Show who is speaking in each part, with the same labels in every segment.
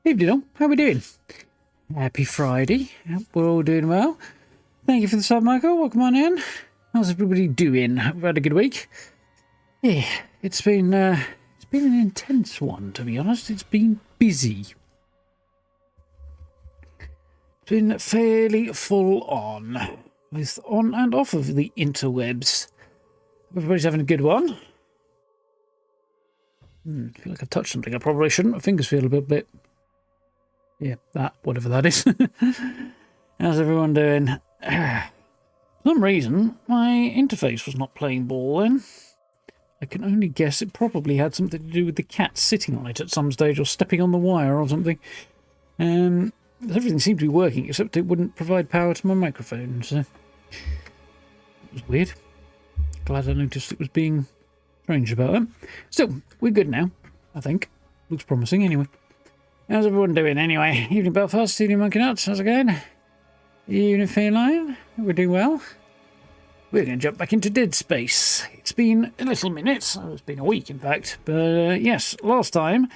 Speaker 1: Evening all, how are we doing? Happy Friday. Hope we're all doing well. Thank you for the sub, Michael. Welcome on in. How's everybody doing? Hope we've had a good week. Yeah, it's been an intense one, to be honest. It's been busy. It's been fairly full on, with on and off of the interwebs. Everybody's having a good one. I feel like I've touched something I probably shouldn't. My fingers feel a bit. Yeah, that, whatever that is. How's everyone doing? For some reason, my interface was not playing ball then. I can only guess it probably had something to do with the cat sitting on it at some stage or stepping on the wire or something. Everything seemed to be working except it wouldn't provide power to my microphone, so it was weird. Glad I noticed it was being strange about that. Still, we're good now, I think. Looks promising anyway. How's everyone doing anyway? Evening Belfast, evening Monkey Nuts, how's it going? Evening Feline, we're doing well. We're going to jump back into Dead Space. It's been a little minute, it's been a week in fact, but yes, last time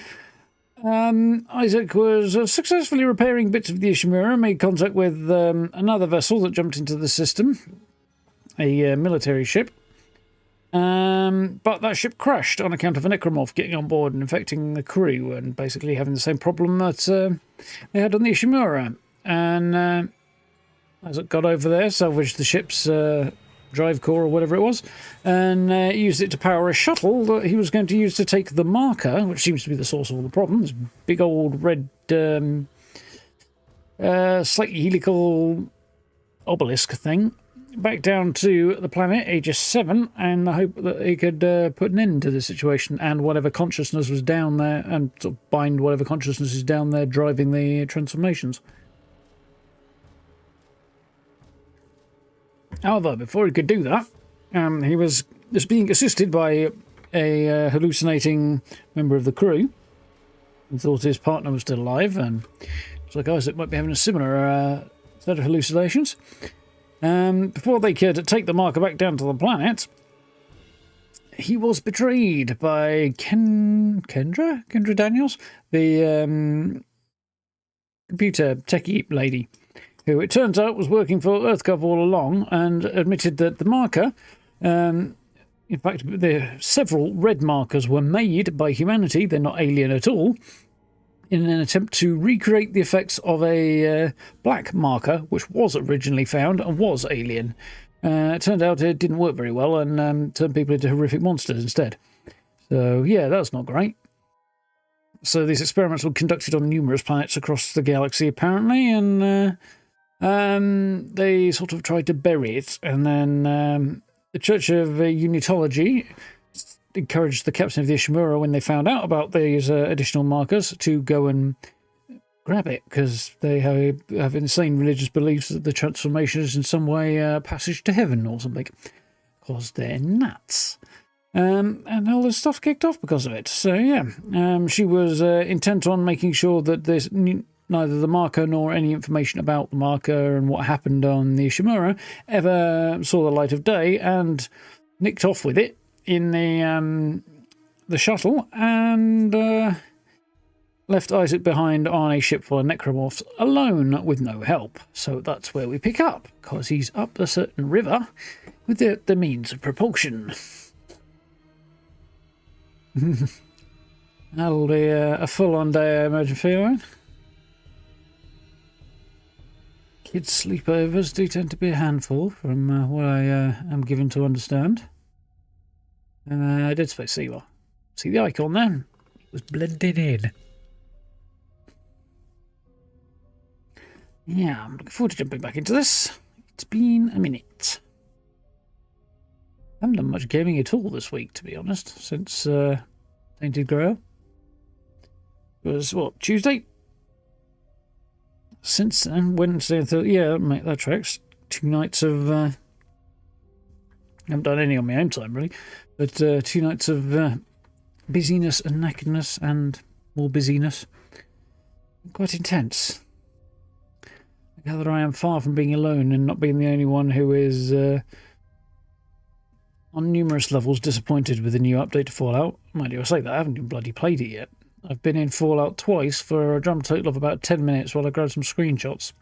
Speaker 1: Isaac was successfully repairing bits of the Ishimura, made contact with another vessel that jumped into the system, a military ship. But that ship crashed on account of a necromorph getting on board and infecting the crew and basically having the same problem that they had on the Ishimura. And as it got over there, salvaged the ship's drive core or whatever it was, and used it to power a shuttle that he was going to use to take the marker, which seems to be the source of all the problems. Big old red, slightly helical obelisk thing, back down to the planet Aegis VII, and the hope that he could put an end to the situation and whatever consciousness was down there, and sort of bind whatever consciousness is down there driving the transformations. However, before he could do that, he was just being assisted by a hallucinating member of the crew who thought his partner was still alive, and it's like Isaac might be having a similar set of hallucinations. Before they could take the marker back down to the planet, he was betrayed by Kendra Daniels, the computer techie lady, who it turns out was working for EarthGov all along, and admitted that the marker, in fact, several red markers were made by humanity, they're not alien at all, in an attempt to recreate the effects of a black marker, which was originally found and was alien. It turned out it didn't work very well and turned people into horrific monsters instead. So, yeah, that's not great. So these experiments were conducted on numerous planets across the galaxy, apparently, and they sort of tried to bury it. And then the Church of Unitology encouraged the captain of the Ishimura, when they found out about these additional markers, to go and grab it, because they have insane religious beliefs that the transformation is in some way passage to heaven or something, because they're nuts. And all this stuff kicked off because of it. So yeah, she was intent on making sure that neither the marker nor any information about the marker and what happened on the Ishimura ever saw the light of day, and nicked off with it in the shuttle, and left Isaac behind on a ship full of necromorphs alone with no help. So that's where we pick up, because he's up a certain river with the means of propulsion. That'll be a full-on day, I imagine, for you. Kids' sleepovers do tend to be a handful, from what I am given to understand. Dead Space Seawell. See the icon there? It was blended in. Yeah, I'm looking forward to jumping back into this. It's been a minute. I haven't done much gaming at all this week, to be honest, since Tainted Grail. It was, what, Tuesday? Since then, Wednesday and Thursday. Yeah, mate, that tracks. 2 nights of... I haven't done any on my own time, really. But 2 nights of busyness and knackeredness and more busyness. Quite intense. I gather I am far from being alone and not being the only one who is, on numerous levels, disappointed with the new update to Fallout. Mind you, I say that, I haven't even bloody played it yet. I've been in Fallout twice for a drum total of about 10 minutes while I grabbed some screenshots.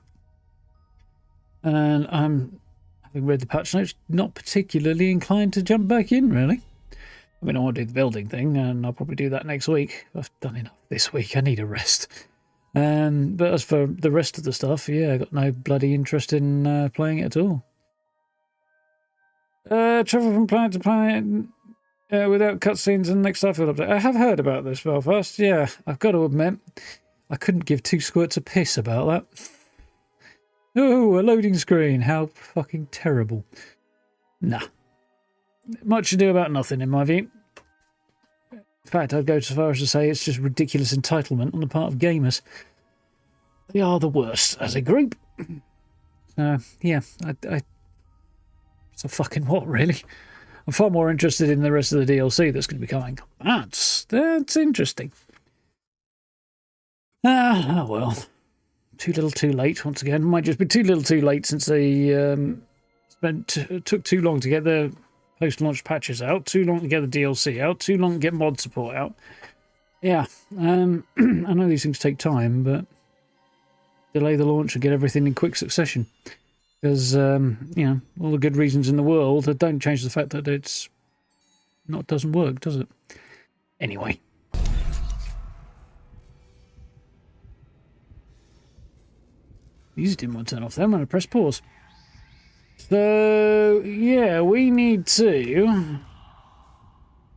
Speaker 1: And I'm, having read the patch notes, not particularly inclined to jump back in, really. I mean, I want to do the building thing, and I'll probably do that next week. I've done enough this week. I need a rest. But as for the rest of the stuff, yeah, I got no bloody interest in playing it at all. Travel from planet to planet without cutscenes and next Starfield update. I have heard about this, Belfast. Yeah, I've got to admit, I couldn't give 2 squirts of piss about that. Oh, a loading screen. How fucking terrible. Nah. Much ado about nothing, in my view. In fact, I'd go so far as to say it's just ridiculous entitlement on the part of gamers. They are the worst as a group. Yeah, it's a fucking what, really? I'm far more interested in the rest of the DLC that's going to be coming. That's interesting. Oh well. Too little too late once again. Might just be too little too late since they took too long to get the post-launch patches out, too long to get the DLC out, too long to get mod support out. Yeah, I know these things take time, but delay the launch and get everything in quick succession. Because, you know, all the good reasons in the world don't change the fact that it's not doesn't work, does it? Anyway. These didn't want to turn off then when I press pause. So, yeah, we need to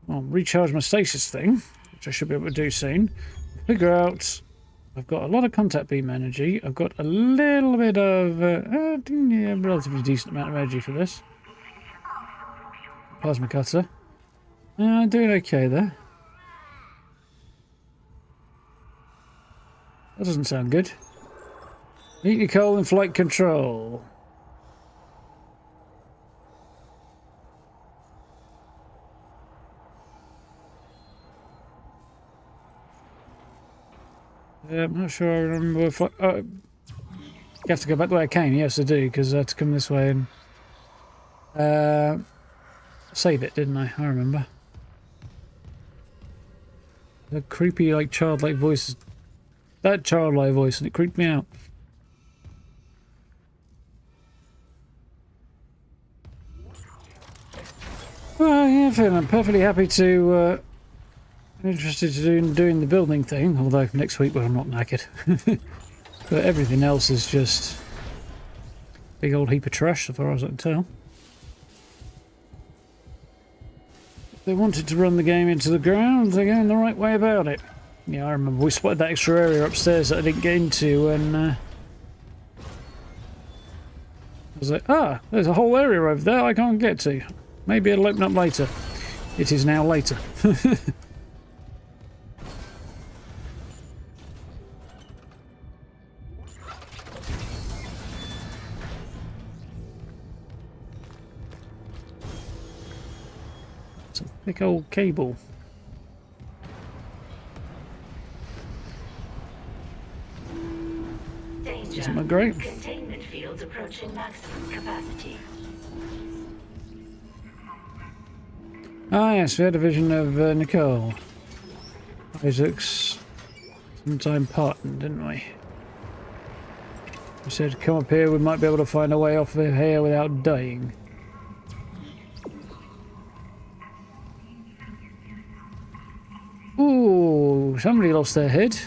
Speaker 1: recharge my stasis thing, which I should be able to do soon. Figure out, I've got a lot of contact beam energy. I've got a little bit of, relatively decent amount of energy for this. Plasma cutter. Doing okay there. That doesn't sound good. Meet Nicole in flight control. I'm not sure I remember if you have to go back the way I came. Yes, I do, because I had to come this way and save it, didn't I? I remember. The creepy, like, childlike voice. That childlike voice, and it creeped me out. Well, yeah, I'm perfectly happy to. Interested in doing the building thing, although next week, well, I'm not knackered. But everything else is just big old heap of trash, as far as I can tell. If they wanted to run the game into the ground, they're going the right way about it. Yeah, I remember we spotted that extra area upstairs that I didn't get into, and I was like, there's a whole area over there I can't get to. Maybe it'll open up later. It is now later. It's a thick old cable.
Speaker 2: Danger.
Speaker 1: Isn't that great?
Speaker 2: Containment fields approaching maximum capacity.
Speaker 1: Ah, yes, we had a vision of Nicole. Isaac's sometime partner, didn't we? We said, come up here, we might be able to find a way off of here without dying. Ooh, somebody lost their head.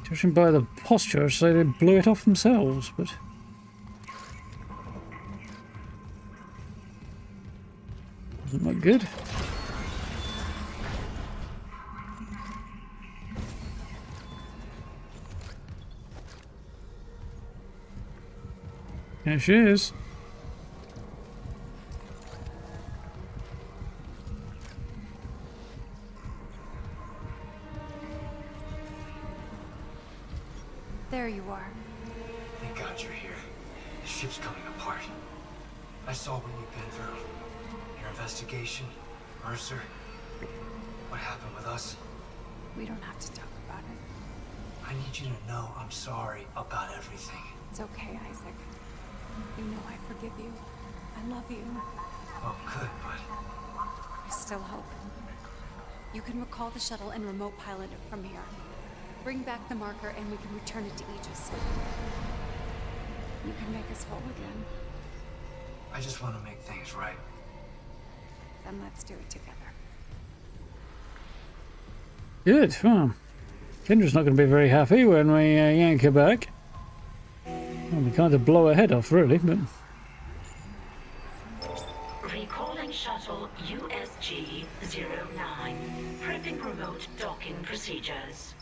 Speaker 1: Judging by the posture, I'd say they blew it off themselves, but... doesn't look good. There she is.
Speaker 3: There you are.
Speaker 4: Thank God you're here. The ship's coming apart. I saw what you've been through. Your investigation, Mercer. What happened with us?
Speaker 3: We don't have to talk about it.
Speaker 4: I need you to know I'm sorry about everything.
Speaker 3: It's okay, Isaac. You know I forgive you. I love you.
Speaker 4: Oh, good, but...
Speaker 3: I still hope. You can recall the shuttle and remote pilot it from here. Bring back the marker and we can return it to Aegis. You can make us whole again.
Speaker 4: I just want to make things right.
Speaker 3: Then let's do it together.
Speaker 1: Good. Well, Kendra's not going to be very happy when we yank her back. Well, we kind of blow her head off, really, but...
Speaker 2: Recalling shuttle USG 09. Prepping remote docking procedures.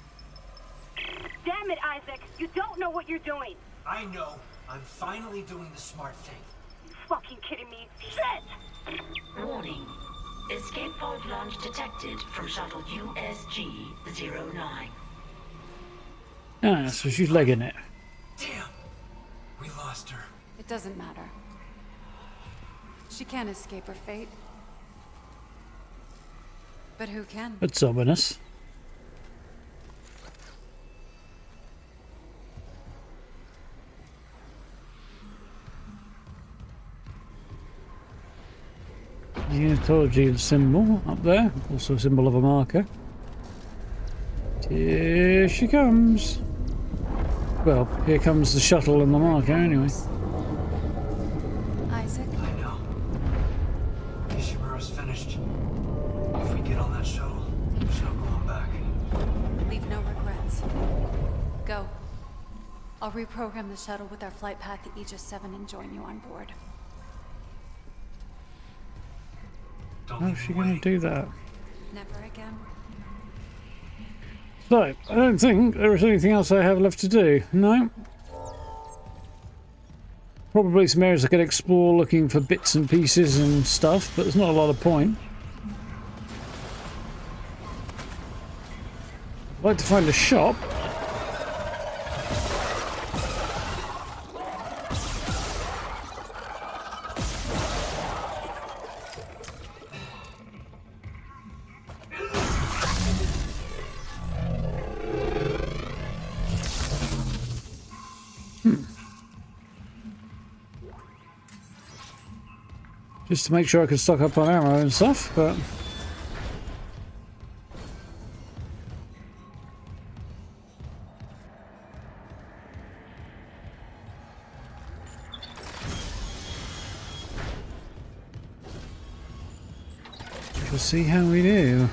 Speaker 5: Damn it, Isaac! You don't know what you're doing!
Speaker 4: I know. I'm finally doing the smart thing.
Speaker 5: You fucking kidding me? Shit!
Speaker 2: Warning. Escape pod launch detected from shuttle USG 09.
Speaker 1: Ah, so she's legging it.
Speaker 4: Damn! We lost her.
Speaker 3: It doesn't matter. She can't escape her fate. But who can?
Speaker 1: It's ominous. Unitology symbol up there, also a symbol of a marker. Here she comes. Well, here comes the shuttle and the marker anyway.
Speaker 3: Isaac?
Speaker 4: I know. Ishimura's finished.
Speaker 3: Go. I'll reprogram the shuttle with our flight path to Aegis VII and join you on board.
Speaker 1: How's she going to do that?
Speaker 3: Never again.
Speaker 1: So, I don't think there is anything else I have left to do. No? Probably some areas I could explore looking for bits and pieces and stuff, but there's not a lot of point. I'd like to find a shop. Just to make sure I can stock up on ammo and stuff, but... we'll see how we do.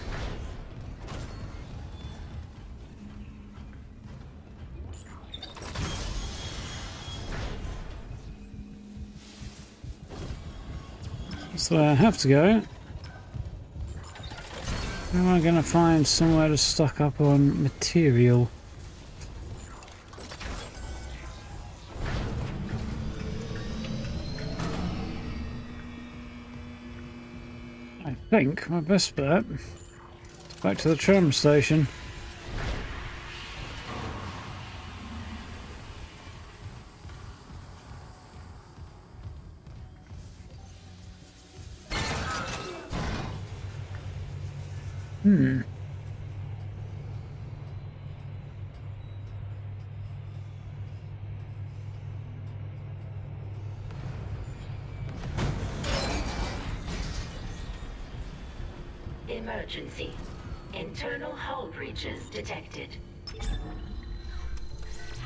Speaker 1: So I have to go. How am I going to find somewhere to stock up on material? I think my best bet is back to the tram station.
Speaker 2: Emergency. Internal hull breaches detected.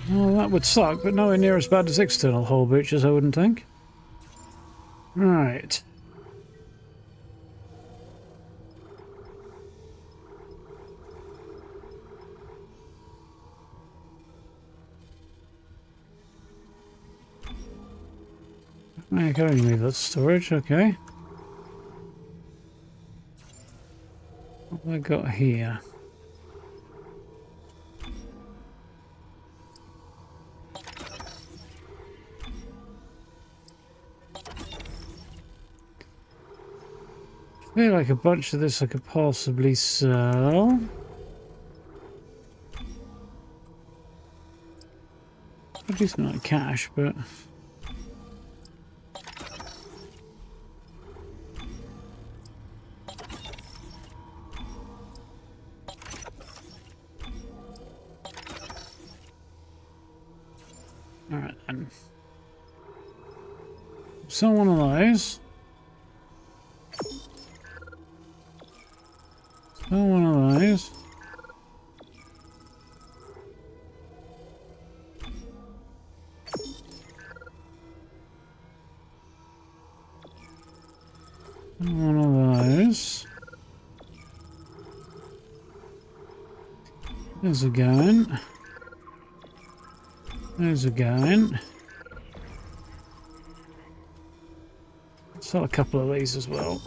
Speaker 1: Well, that would suck, but nowhere near as bad as external hull breaches, I wouldn't think. Right. I can only move that storage, okay. What have I got here? I feel like a bunch of this I could possibly sell. A decent amount of cash, but... Alright then. Sell one of those. Sell one of those. Sell one of those. There's a going. There's a going. Sell a couple of these as well.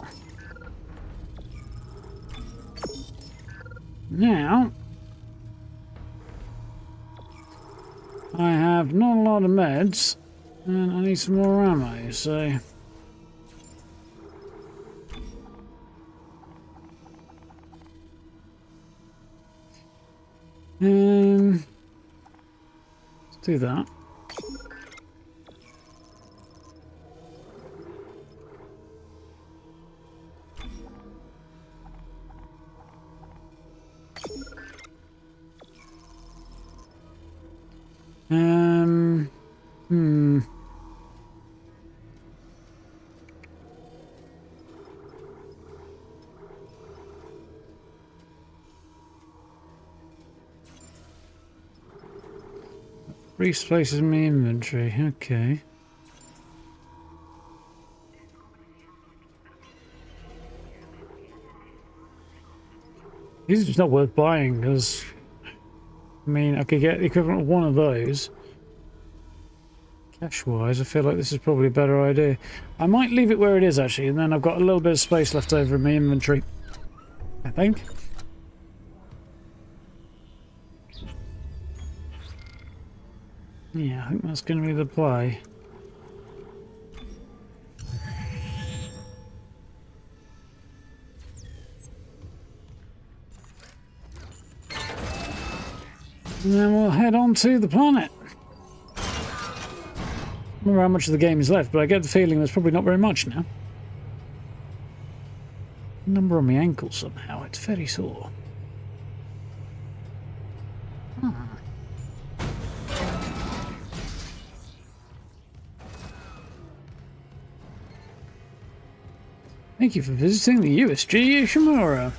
Speaker 1: Now, I have not a lot of meds, and I need some more ammo, so... let's do that. Brief places in my inventory, okay. These are just not worth buying because I mean, I could get the equivalent of one of those. Cash-wise, I feel like this is probably a better idea. I might leave it where it is, actually, and then I've got a little bit of space left over in my inventory. I think. Yeah, I think that's going to be the play. And then we'll head on to the planet. I don't remember how much of the game is left, but I get the feeling there's probably not very much now. Number on my ankle somehow, it's very sore. Thank you for visiting the USG Ishimura.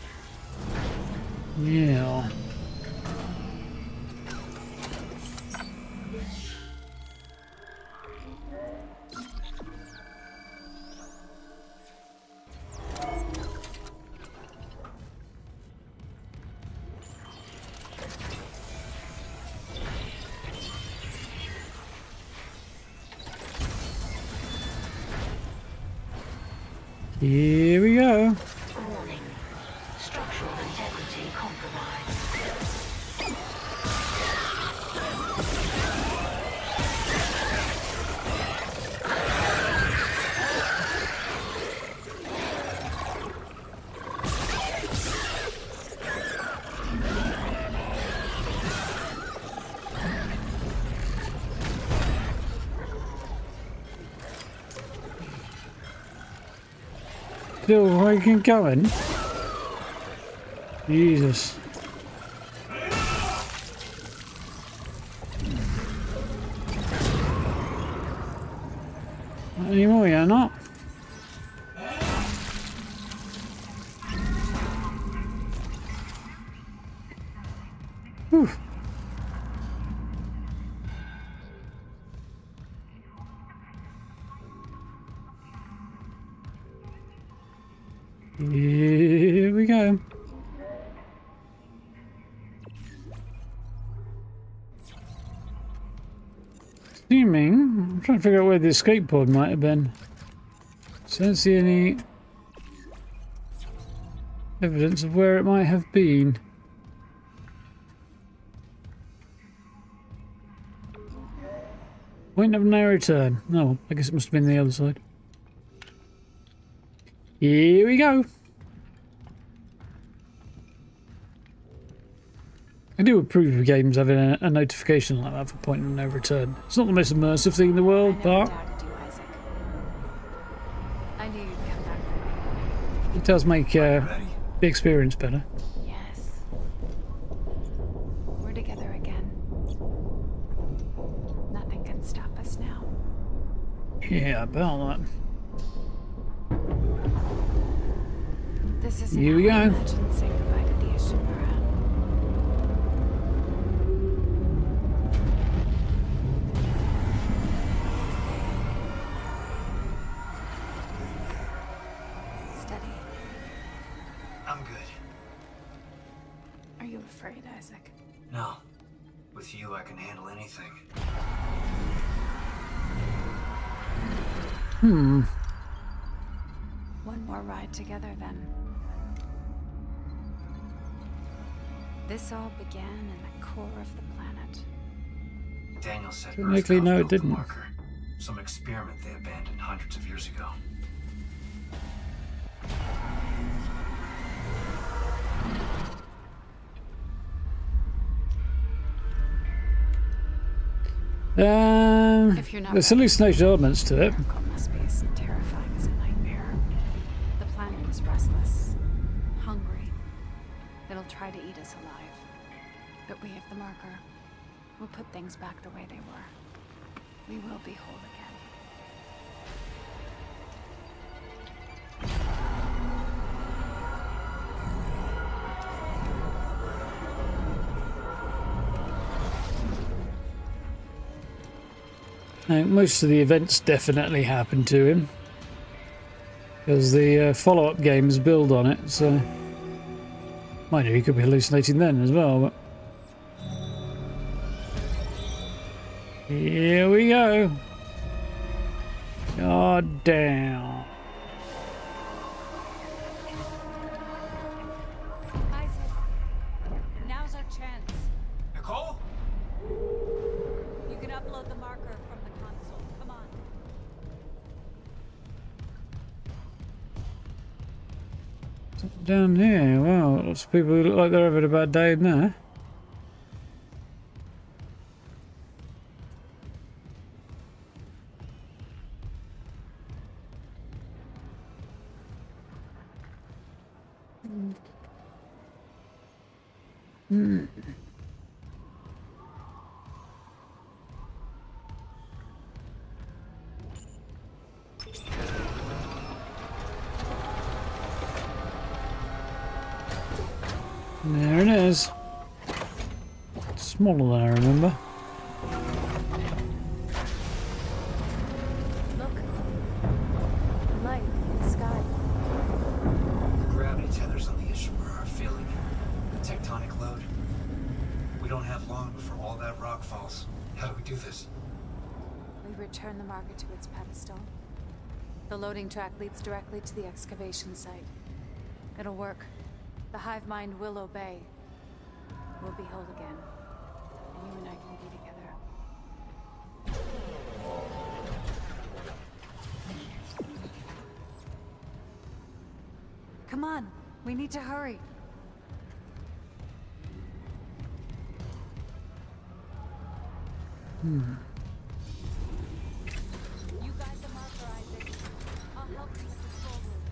Speaker 1: Yeah. Here we go.
Speaker 2: Warning. Structural integrity compromised.
Speaker 1: Still fucking going. Jesus. Not anymore, you're not. Whew. Here we go. Assuming, I'm trying to figure out where the escape pod might have been. So I don't see any evidence of where it might have been. Point of no return. Oh, well, I guess it must have been the other side. Here we go. I do approve of games having a notification like that for point of no return. It's not the most immersive thing in the world, but
Speaker 3: doubted you, Isaac. I knew you'd come back for me.
Speaker 1: it does make the experience better.
Speaker 3: Yes. We're together again. Nothing can stop us now.
Speaker 1: Yeah, about that.
Speaker 3: This is
Speaker 1: Here we go.
Speaker 3: Imagine saying goodbye to the Ishimura. Steady.
Speaker 4: I'm good.
Speaker 3: Are you afraid, Isaac?
Speaker 4: No. With you, I can handle anything.
Speaker 3: One more ride together, then. This all began in the core of the planet.
Speaker 4: Daniel said
Speaker 1: Technically, no, it
Speaker 4: built the
Speaker 1: didn't.
Speaker 4: marker. Some experiment they abandoned hundreds of years ago.
Speaker 3: If you're not
Speaker 1: There's
Speaker 3: ready,
Speaker 1: hallucination elements to it.
Speaker 3: miracle must be as terrifying as a nightmare. The planet is restless, hungry. It'll try to eat us alive. But we have the marker. We'll put things back the way they were. We will be whole again.
Speaker 1: Now, most of the events definitely happened to him. Because the follow-up games build on it, so... Mind you, he could be hallucinating then as well, but... Here we go. God damn.
Speaker 3: Isaac, now's our chance.
Speaker 4: Nicole?
Speaker 3: You can upload the marker from the console. Come on.
Speaker 1: Down here, wow, lots of people who look like they're having a bad day in there. There it is. Smaller than I remember.
Speaker 3: Look. Light in the sky.
Speaker 4: The gravity tethers on the Ishimura are feeling a tectonic load. We don't have long before all that rock falls. How do we do this?
Speaker 3: We return the marker to its pedestal. The loading track leads directly to the excavation site. It'll work. The hive mind will obey. We'll be whole again. And you and I can be together. Come on, we need to hurry. You guide the marker, Isaac. I'll help you with the control room.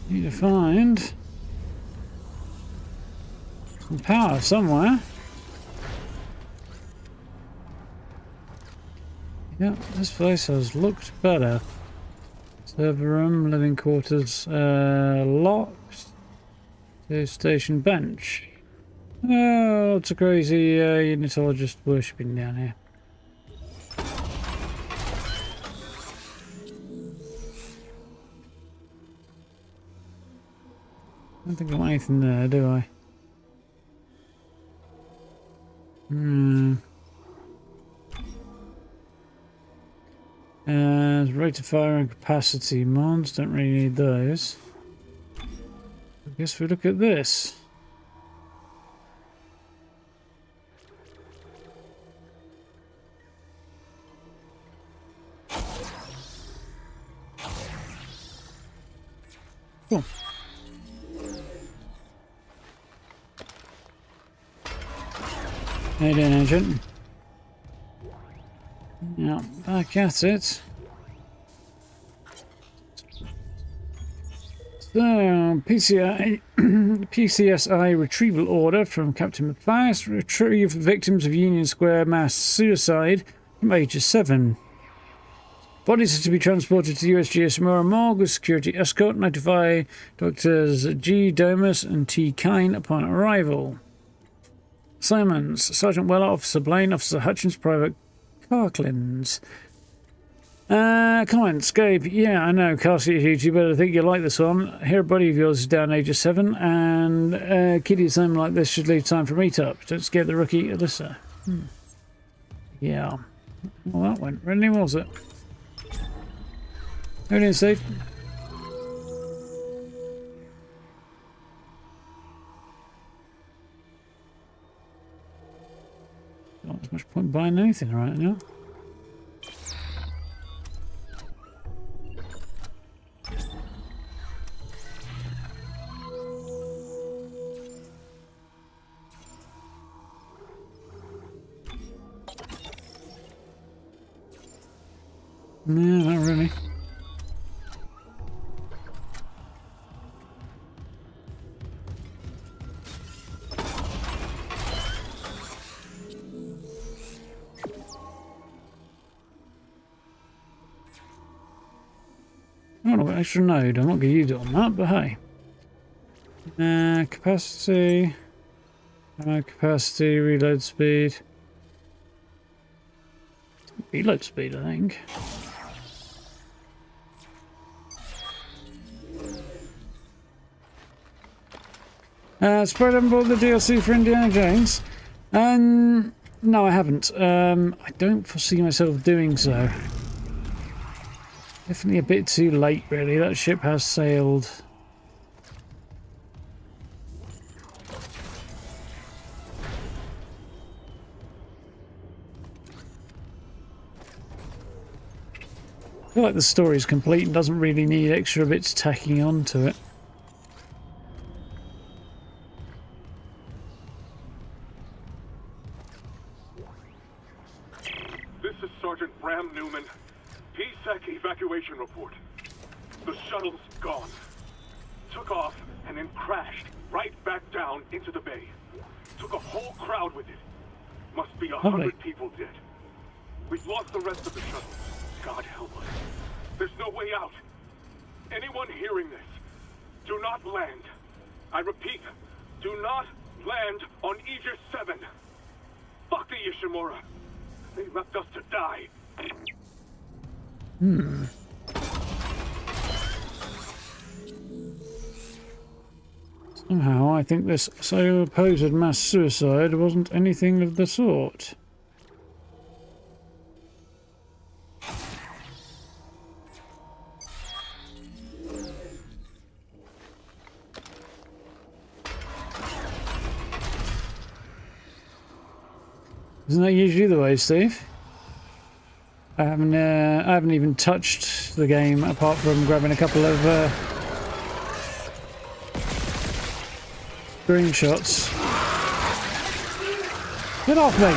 Speaker 1: Need to find some power somewhere. Yep, this place has looked better. Server room, living quarters, locked. Station bench. Oh, lots of crazy unitologists worshipping down here. I don't think I've got anything there, do I? Rate of fire and capacity mods, don't really need those. I guess we look at this. Cool. How you doing, Agent? Yeah, back at it. So, PCSI retrieval order from Captain Matthias. Retrieve victims of Union Square mass suicide from Aegis VII. Bodies are to be transported to the USG Ishimura morgue with security escort. Notify Doctors G. Domus and T. Kine upon arrival. Simons, Sergeant Weller, Officer Blaine, Officer Hutchins, Private Carklins. Comments, Gabe. Yeah, I know, Cassie Huge, but I think you'll like this one. Here, a buddy of yours is down Aegis 7, and kiddie assignment like this should leave time for meetup. Don't scare the rookie, Alyssa. Yeah. Well, that went really, was it? Everything safe? Not as much point buying anything right now. No, not really. Oh, extra node. I'm not going to use it on that, but hey. Capacity. Capacity, reload speed. Reload speed, I think. Spread haven't bought the DLC for Indiana Jones. No, I haven't. I don't foresee myself doing so. Definitely a bit too late, really. That ship has sailed. I feel like the story's complete and doesn't really need extra bits tacking onto it.
Speaker 6: This is Sergeant Bram Newman. PSEC evacuation report. The shuttle's gone. Took off and then crashed right back down into the bay. Took a whole crowd with it. Must be 100 people dead. We've lost the rest of the shuttle. God help us. There's no way out. Anyone hearing this, do not land. I repeat, do not land on Aegis VII. Fuck the Ishimura. They left us to die.
Speaker 1: Somehow, I think this supposed mass suicide wasn't anything of the sort. Isn't that usually the way, Steve? I haven't even touched the game apart from grabbing a couple of screenshots. Get off me!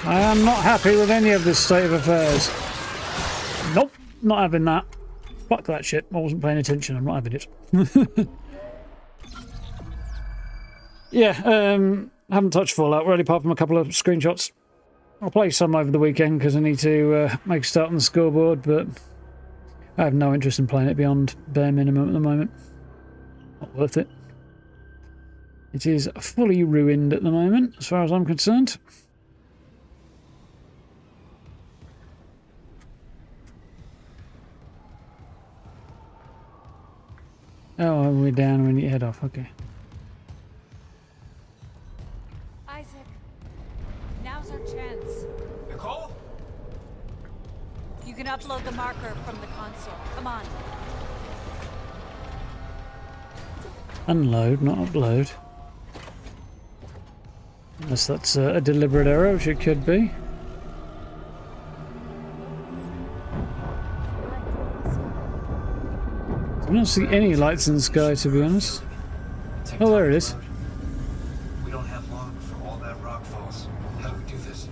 Speaker 1: I am not happy with any of this state of affairs. Nope, not having that. Fuck that shit. I wasn't paying attention. I'm not having it. Yeah, haven't touched Fallout really, apart from a couple of screenshots. I'll play some over the weekend because I need to make a start on the scoreboard, but I have no interest in playing it beyond bare minimum at the moment. Not worth it. It is fully ruined at the moment, as far as I'm concerned. Oh, we're down when you head off. Okay.
Speaker 3: Isaac, now's our chance.
Speaker 4: Nicole?
Speaker 3: You can upload the marker from the console. Come on.
Speaker 1: Unload, not upload. Unless that's a deliberate error, which it could be. I don't see any lights in the sky, to be honest. Oh, there it is.
Speaker 4: We don't have long before all that rock falls. How do we do this?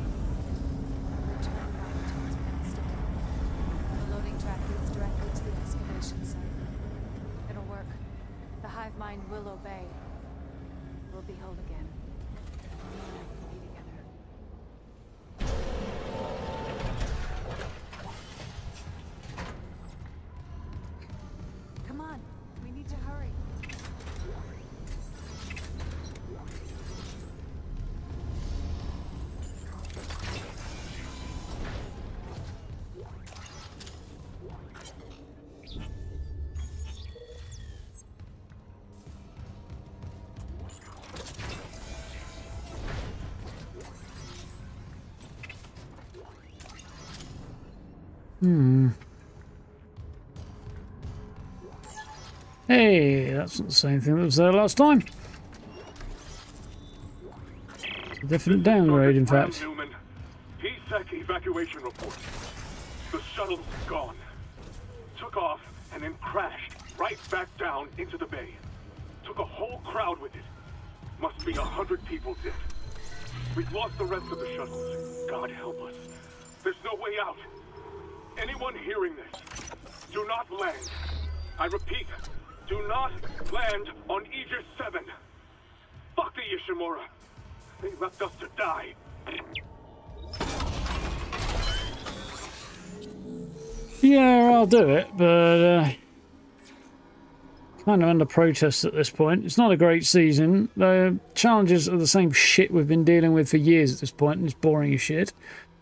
Speaker 3: Turn right towards Penn Station. The loading track leads directly to the excavation site. It'll work. The hive mind will obey. We'll be whole again. You and I can be together. Come on, we need to hurry.
Speaker 1: Hey, that's not the same thing that was there last time. It's a definite downgrade, in fact.
Speaker 6: Newman, PSEC evacuation report. The shuttle's gone. Took off and then crashed right back down into the bay. Took a whole crowd with it. Must be 100 people dead. We've lost the rest of the shuttles. God help us. There's no way out. Anyone hearing this, do not land. I repeat, do not land on Aegis VII. Fuck the Ishimura. They left us to die.
Speaker 1: Yeah, I'll do it, but kind of under protest at this point. It's not a great season. The challenges are the same shit we've been dealing with for years at this point, and it's boring as shit.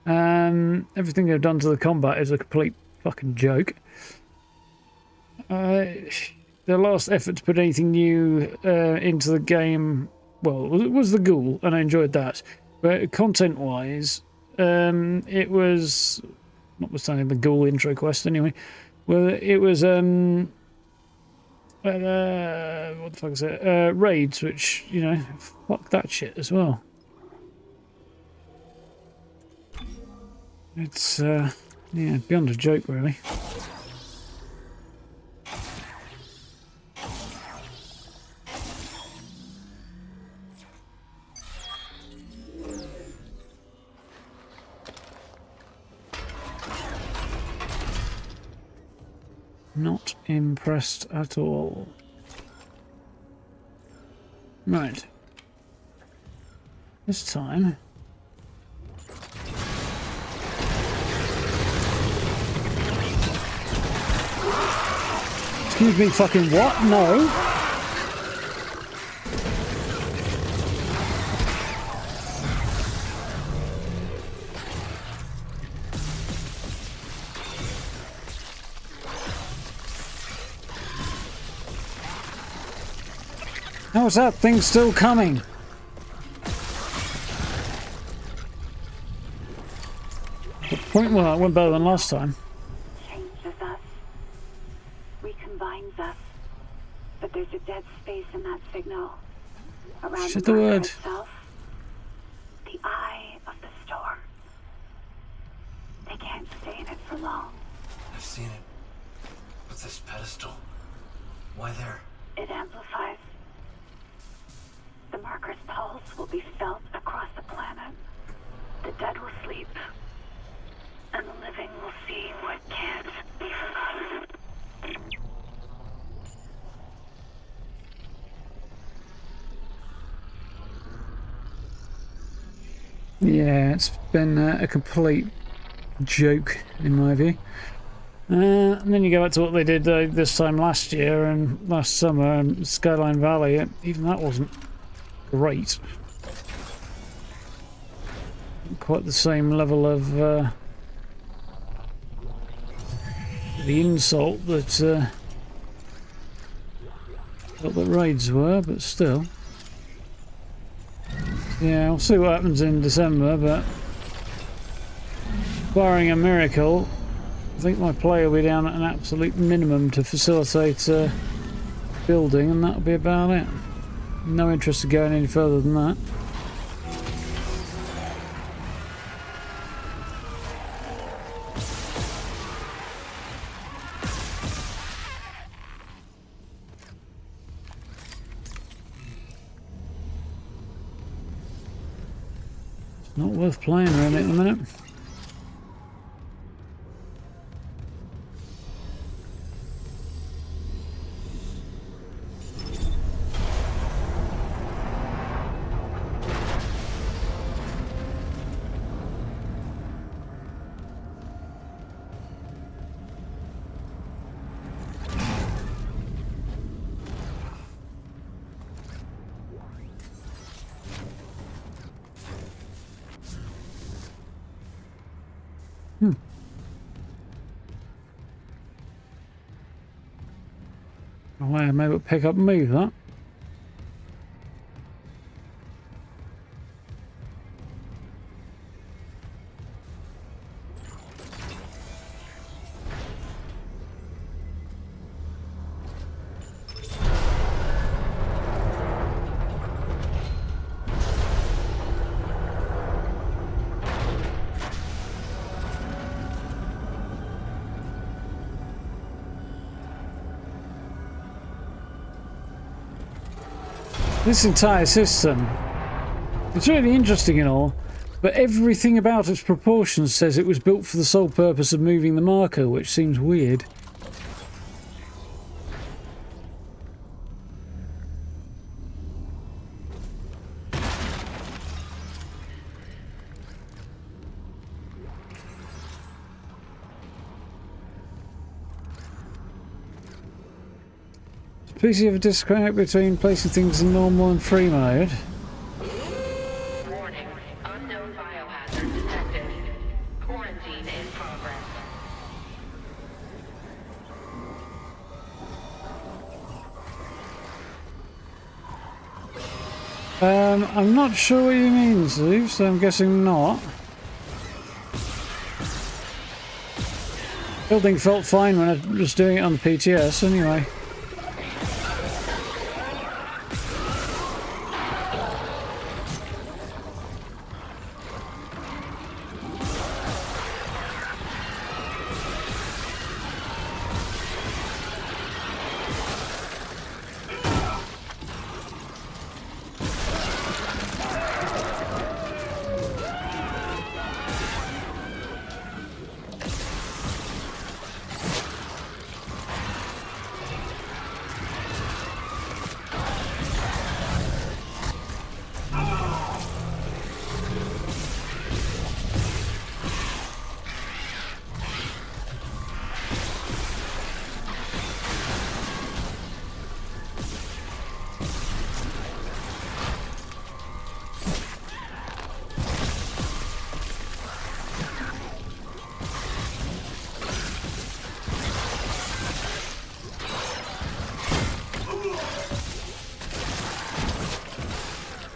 Speaker 1: Everything they've done to the combat is a complete fucking joke. Their last effort to put anything new into the game, well, it was the Ghoul, and I enjoyed that. But content-wise, it was, notwithstanding the Ghoul intro quest anyway, well, it was, what the fuck is it? Raids, which, you know, fuck that shit as well. It's, yeah, beyond a joke, really. Not impressed at all. Right. This time... Excuse me, fucking what? No. How's that thing still coming? The point, well, it went better than last time.
Speaker 5: Changes us. Recombines us. But there's a dead space in that signal. Around
Speaker 1: Shit
Speaker 5: the
Speaker 1: the
Speaker 5: marker
Speaker 1: word.
Speaker 5: itself. The eye of the storm. They can't stay in it for long.
Speaker 4: I've seen it. What's this pedestal? Why there?
Speaker 5: It amplifies. The marker's pulse will be felt across the planet. The dead will sleep. And the living will see what can't be forgotten.
Speaker 1: Yeah, it's been a complete joke in my view. And then you go back to what they did this time last year and last summer and Skyline Valley. Even that wasn't great. Quite the same level of the insult that what the raids were, but still. Yeah, we'll see what happens in December, but barring a miracle, I think my play will be down at an absolute minimum to facilitate building, and that'll be about it. No interest in going any further than that. It's not worth playing really at the minute. Well, maybe it'll pick up and move that. This entire system, it's really interesting and all, but everything about its proportions says it was built for the sole purpose of moving the marker, which seems weird. PC have a disconnect between placing things in normal and free mode.
Speaker 2: Warning. Unknown biohazard detected. Quarantine in progress.
Speaker 1: I'm not sure what you mean, Steve, so I'm guessing not. Building felt fine when I was doing it on the PTS anyway.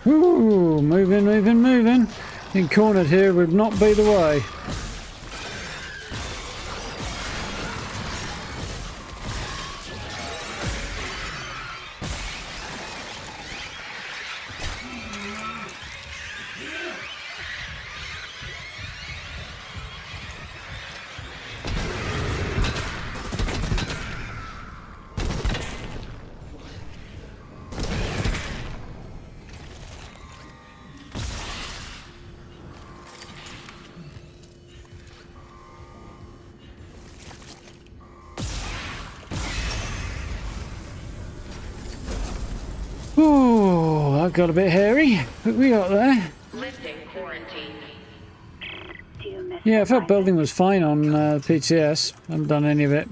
Speaker 1: Ooh, moving, moving, moving. Being cornered here would not be the way. Ooh, that got a bit hairy, but we got there.
Speaker 2: Lifting quarantine.
Speaker 5: Do you miss
Speaker 1: Yeah, I
Speaker 5: them,
Speaker 1: felt
Speaker 5: Isaac?
Speaker 1: building was fine on PTS. I haven't done any of it.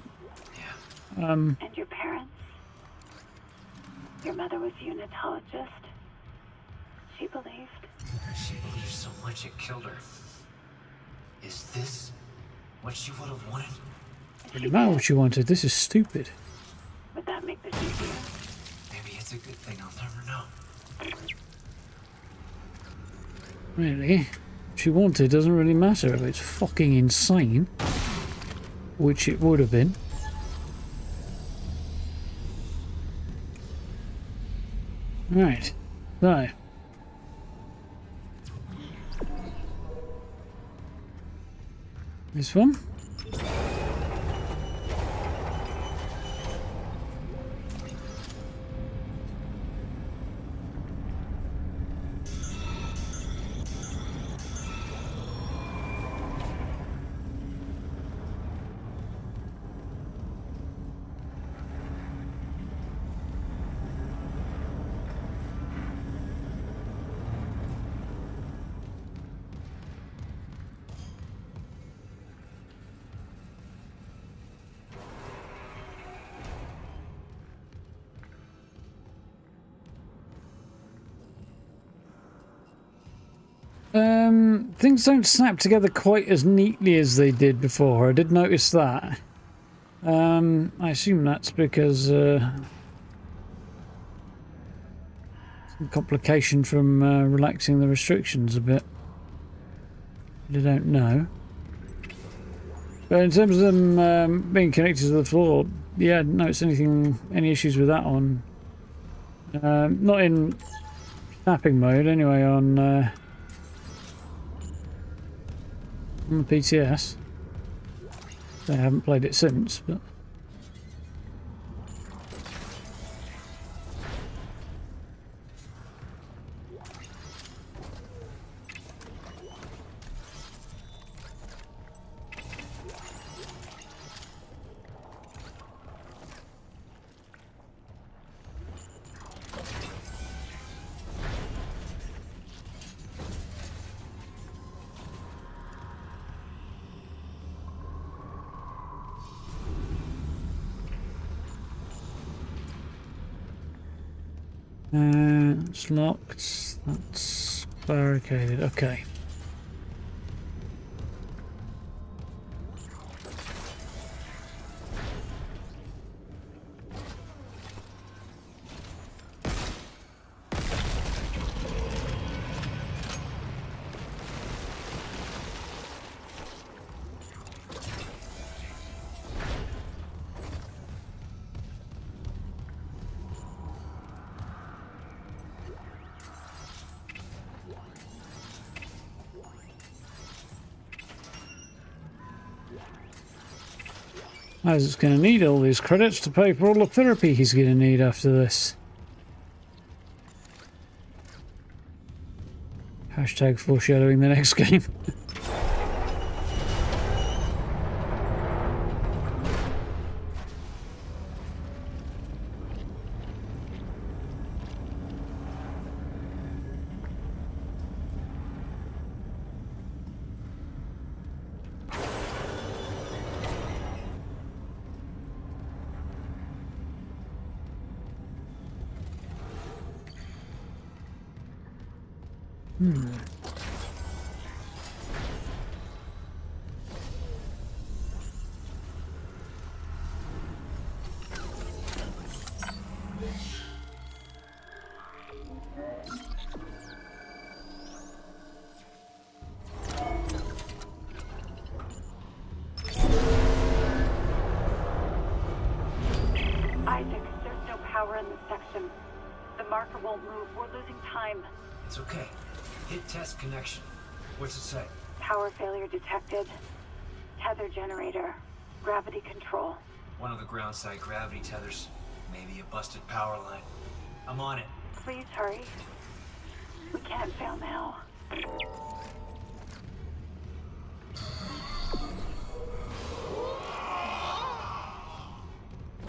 Speaker 5: And your parents? Your mother was a unitologist. She believed.
Speaker 4: She believed so much it killed her. Is this what she would have wanted?
Speaker 1: Didn't matter what you wanted. This is stupid.
Speaker 5: Would that make this easier?
Speaker 4: Maybe it's a good thing. I'll never know.
Speaker 1: Really? What she wanted doesn't really matter if it's fucking insane. Which it would have been. Right. So. This one. Things don't snap together quite as neatly as they did before. I did notice that. I assume that's because some complication from relaxing the restrictions a bit. I don't know. But in terms of them being connected to the floor, yeah, I didn't notice any issues with that one. Not in snapping mode, anyway, on the PTS. I haven't played it since, but It's locked. That's barricaded. Okay. Isaac's going to need all these credits to pay for all the therapy he's going to need after this. Hashtag foreshadowing the next game.
Speaker 5: Isaac, there's no power in this section. The marker won't move. We're losing time.
Speaker 4: It's okay. Hit test connection. What's it say?
Speaker 5: Power failure detected. Tether generator. Gravity control.
Speaker 4: One of the ground side gravity tethers. Maybe a busted power line. I'm on it.
Speaker 5: Please hurry. We can't fail now.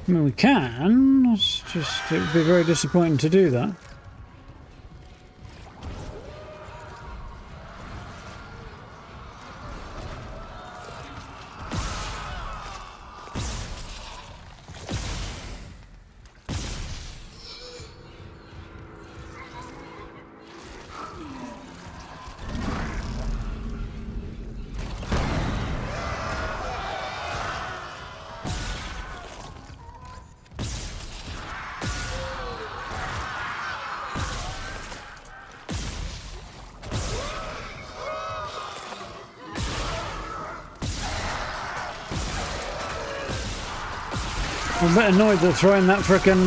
Speaker 1: I mean, we can. It's just, it would be very disappointing to do that. I'm a bit annoyed they're throwing that frickin'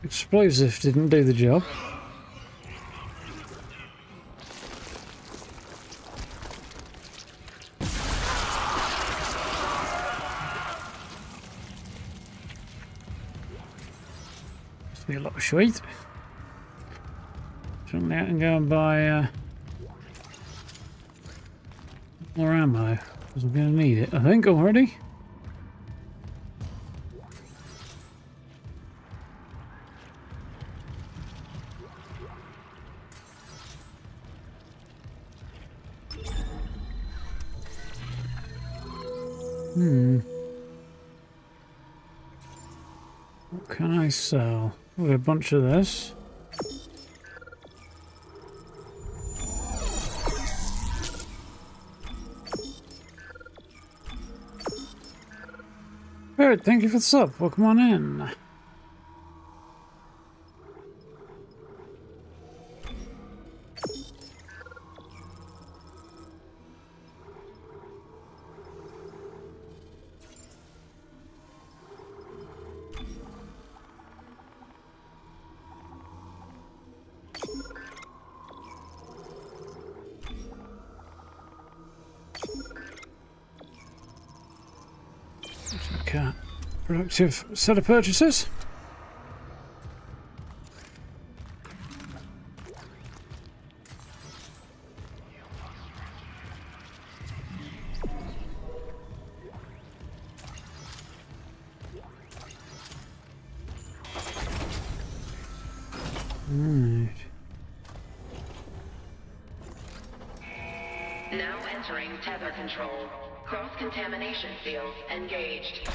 Speaker 1: explosive didn't do the job. Must be a lot of sweet. Jump out and go and buy more ammo, because I'm going to need it, I think, already. What can I sell? We've got a bunch of this. Barrett, thank you for the sub. Welcome on in. Okay. Productive set of purchases.
Speaker 2: Now entering tether control. Cross-contamination field engaged.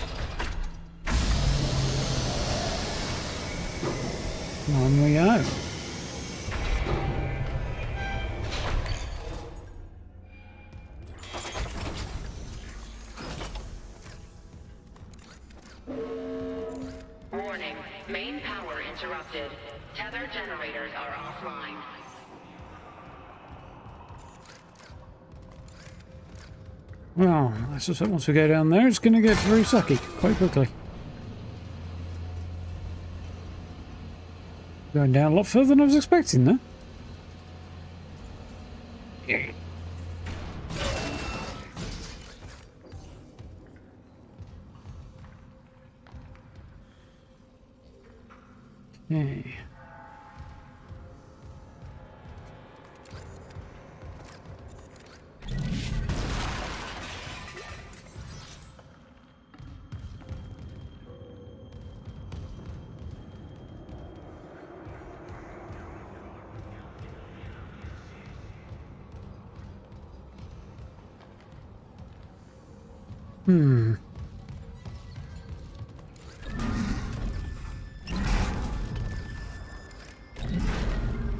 Speaker 1: On we go.
Speaker 2: Warning. Main power interrupted. Tether generators are offline.
Speaker 1: Well, I suspect once we go down there, it's going to get very sucky quite quickly. Going down a lot further than I was expecting there. Okay.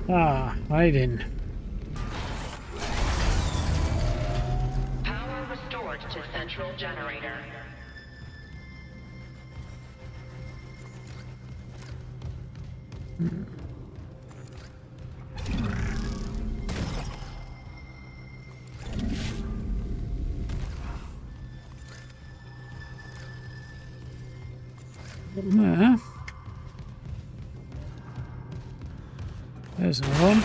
Speaker 1: Ah, hiding.
Speaker 2: Power restored to central generator.
Speaker 1: There. There's another one.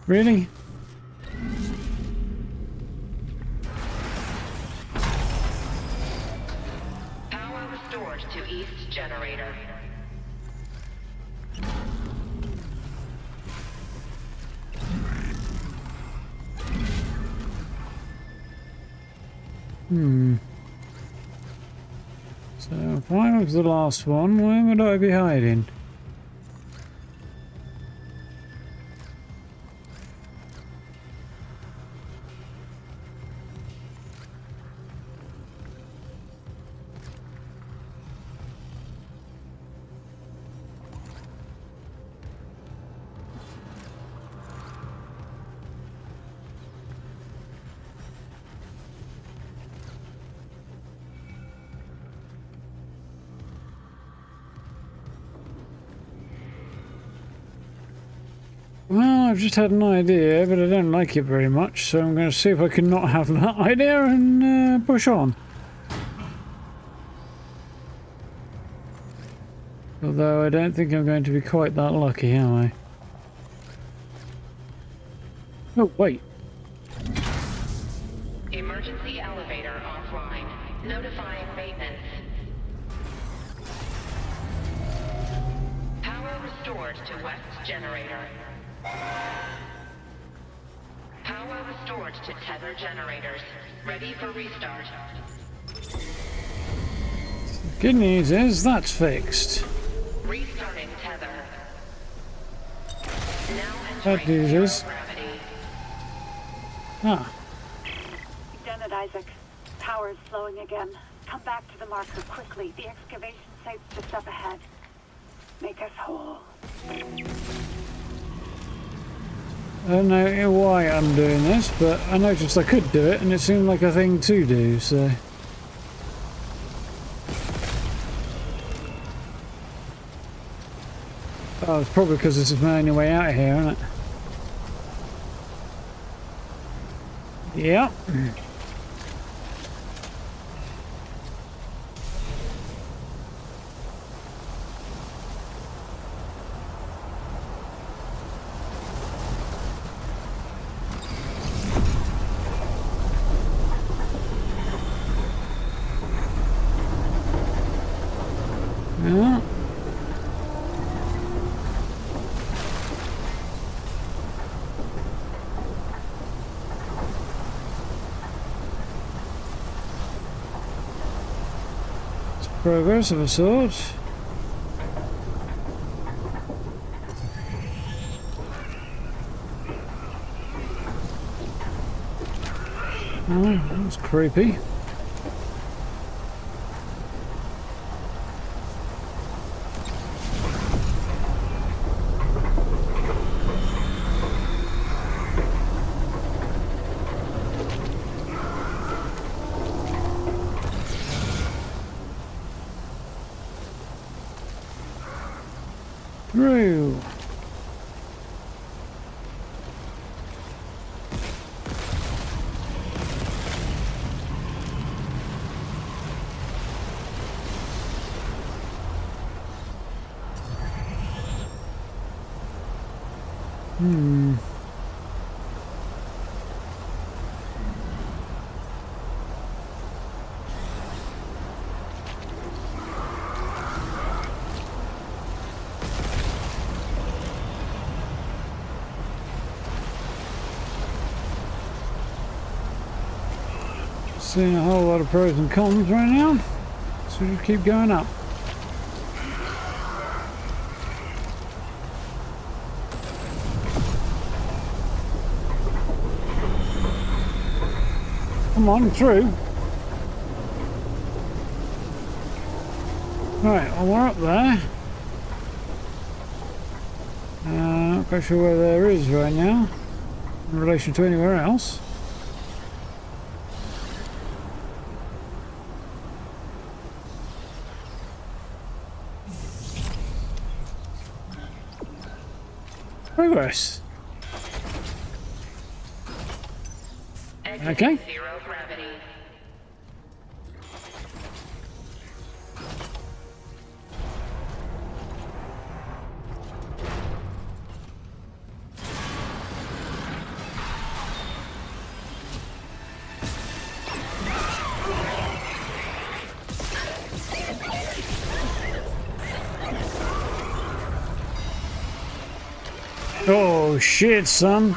Speaker 1: Really?
Speaker 2: Power restored to east generator.
Speaker 1: So if I was the last one, where would I be hiding? Well, I've just had an idea, but I don't like it very much, so I'm going to see if I can not have that idea and push on. Although I don't think I'm going to be quite that lucky, am I? Oh, wait.
Speaker 2: Emergency elevator offline. Notifying maintenance. Power restored to west generator. Power restored to tether generators. Ready for restart.
Speaker 1: Good news is that's fixed.
Speaker 2: Restarting tether. Now
Speaker 1: Bad
Speaker 2: entering
Speaker 1: news
Speaker 2: zero
Speaker 1: is...
Speaker 2: gravity.
Speaker 1: Ah,
Speaker 5: You've done it, Isaac. Power is flowing again. Come back to the marker quickly. The excavation site's just up ahead. Make us whole.
Speaker 1: I don't know why I'm doing this, but I noticed I could do it, and it seemed like a thing to do, so... Oh, it's probably because this is my only way out of here, isn't it? Yep. Yeah. It's progress of a sort. That's creepy. Through. Seeing a whole lot of pros and cons right now, so we just keep going up. Come on, through. Right, well, we're up there. Not quite sure where there is right now in relation to anywhere else. Progress. Okay.
Speaker 2: Zero gravity.
Speaker 1: Oh shit, son.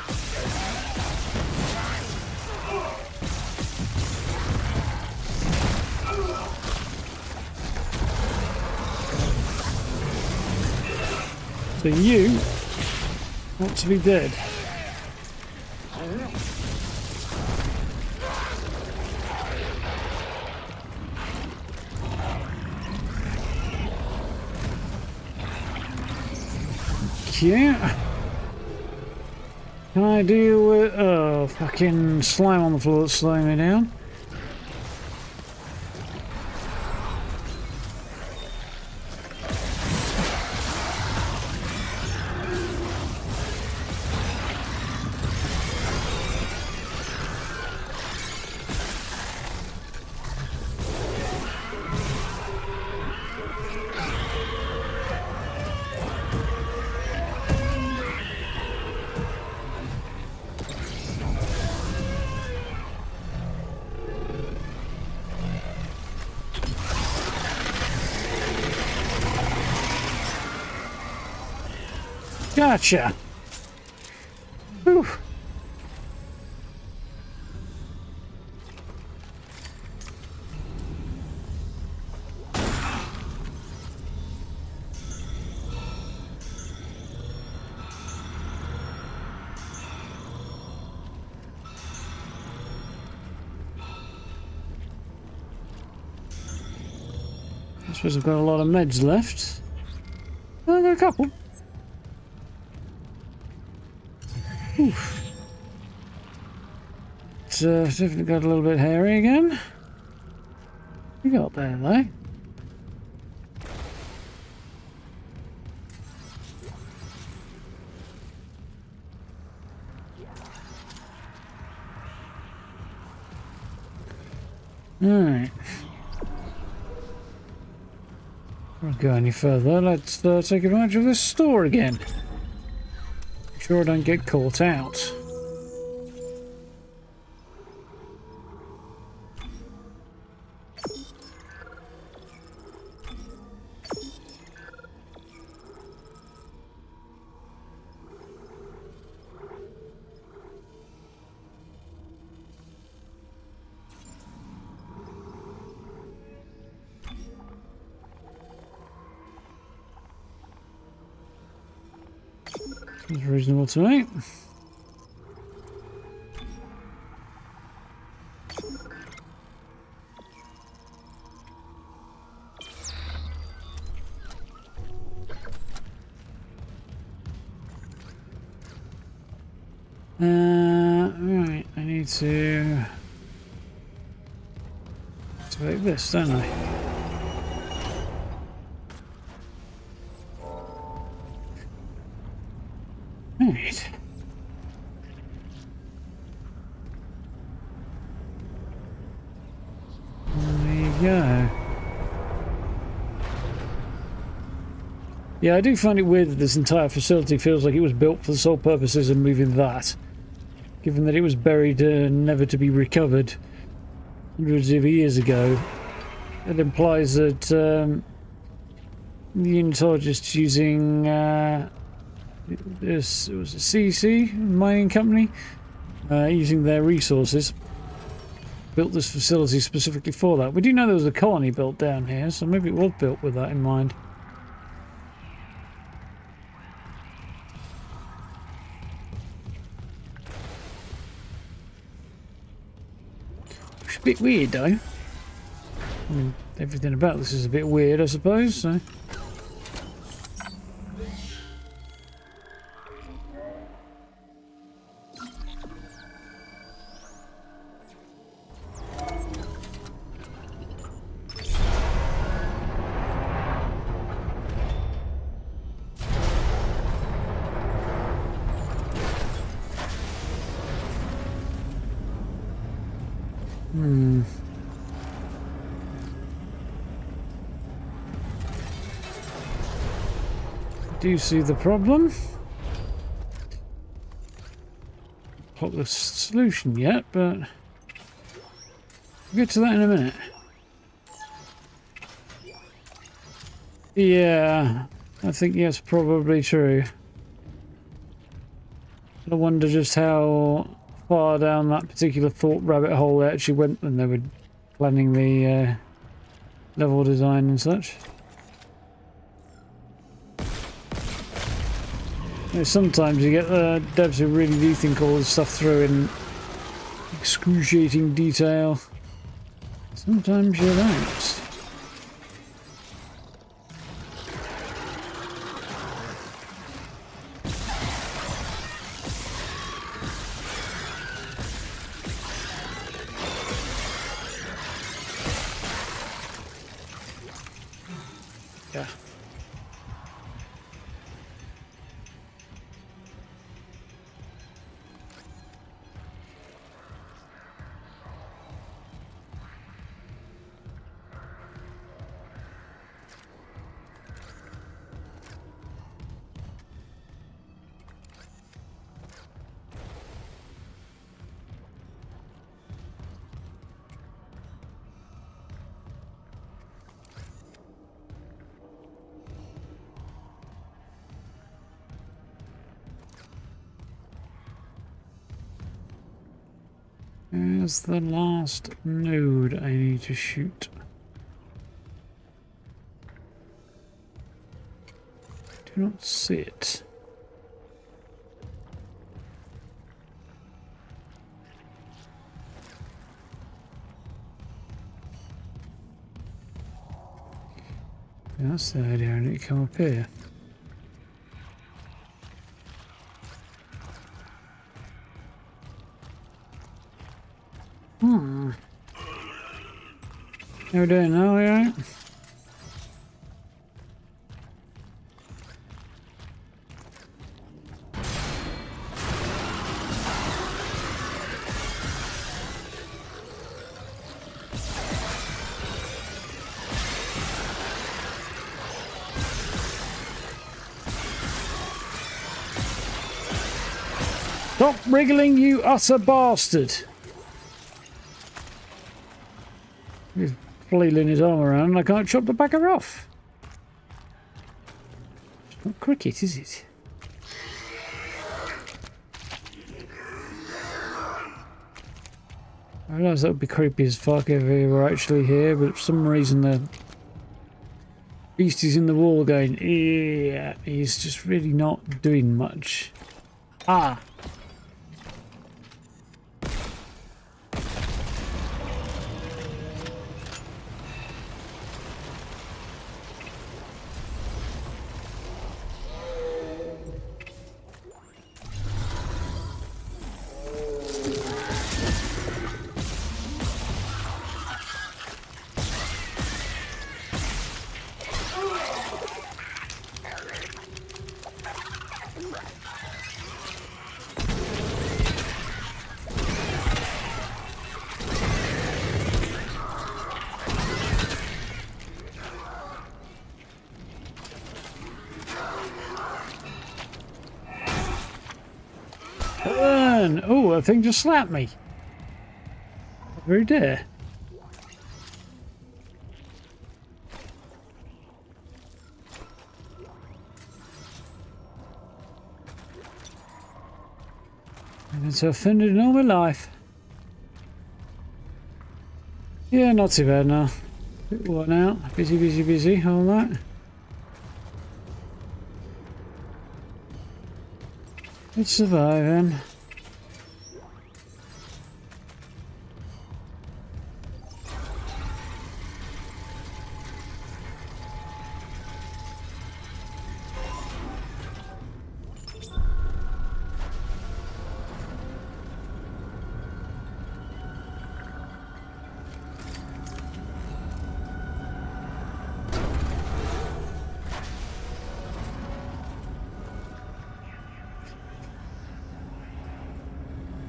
Speaker 1: So you want to be dead. Yeah. Can I deal with fucking slime on the floor that's slowing me down? Gotcha. Whew. I suppose I've got a lot of meds left. Oh, I've got a couple. Oof. It's definitely got a little bit hairy again. We got there though. Alright. Before I go any further, let's take advantage of this store again. Make sure I don't get caught out. Seems reasonable to me. to activate this, don't I? Right. There you go. Yeah, I do find it weird that this entire facility feels like it was built for the sole purposes of moving that. Given that it was buried never to be recovered hundreds of years ago. It implies that the units are just using this was a CC mining company using their resources. Built this facility specifically for that. We do know there was a colony built down here, so maybe it was built with that in mind. It's a bit weird though. I mean, everything about this is a bit weird, I suppose, so. Do see the problem. Not the solution yet, but we'll get to that in a minute. Yeah, I think that's probably true. I wonder just how far down that particular thought rabbit hole they actually went when they were planning the level design and such. You know, sometimes you get devs who really do think all this stuff through in excruciating detail. Sometimes you don't. Yeah. There's the last node I need to shoot. Do not see it. That's the idea, I need to come up here. How we doing now, alright? Stop wriggling, you utter bastard! He's flailing his arm around and I can't chop the backer off. It's not cricket, is it? I realise that would be creepy as fuck if he were actually here, but for some reason the beast is in the wall going, yeah, he's just really not doing much. Ah! that thing just slapped me. Very dare. I've been so offended in all my life. Yeah, not too bad now. Bit worn out. Busy, busy, busy. All that. It's surviving.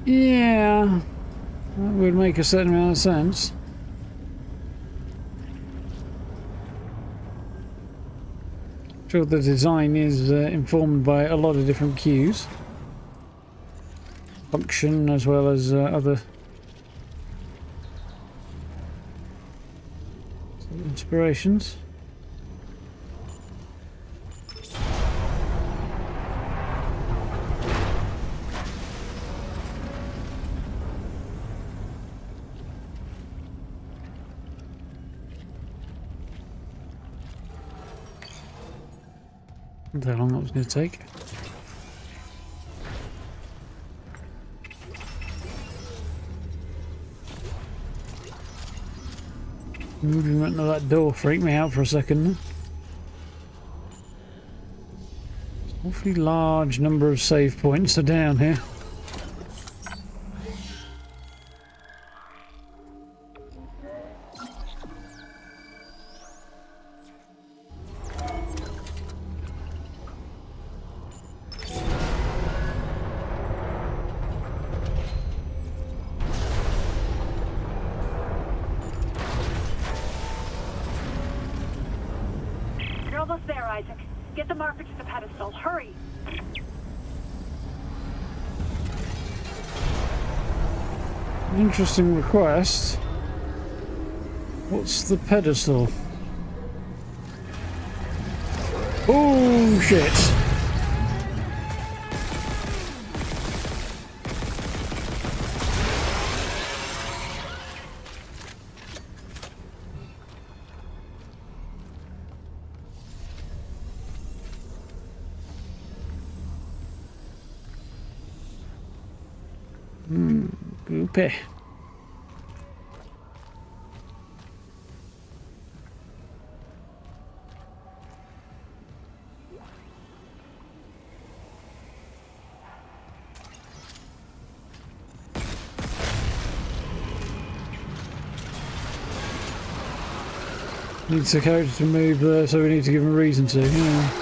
Speaker 1: Yeah, that would make a certain amount of sense. Sure, the design is informed by a lot of different cues, function as well as other inspirations. Not how long that was going to take. Movement of that door freaked me out for a second. Awfully large number of save points are down here.
Speaker 5: You're almost there, Isaac. Get the marker to the pedestal. Hurry!
Speaker 1: Interesting request. What's the pedestal? Oh shit! Goopy. Needs the character to move there, so we need to give him a reason to. Yeah.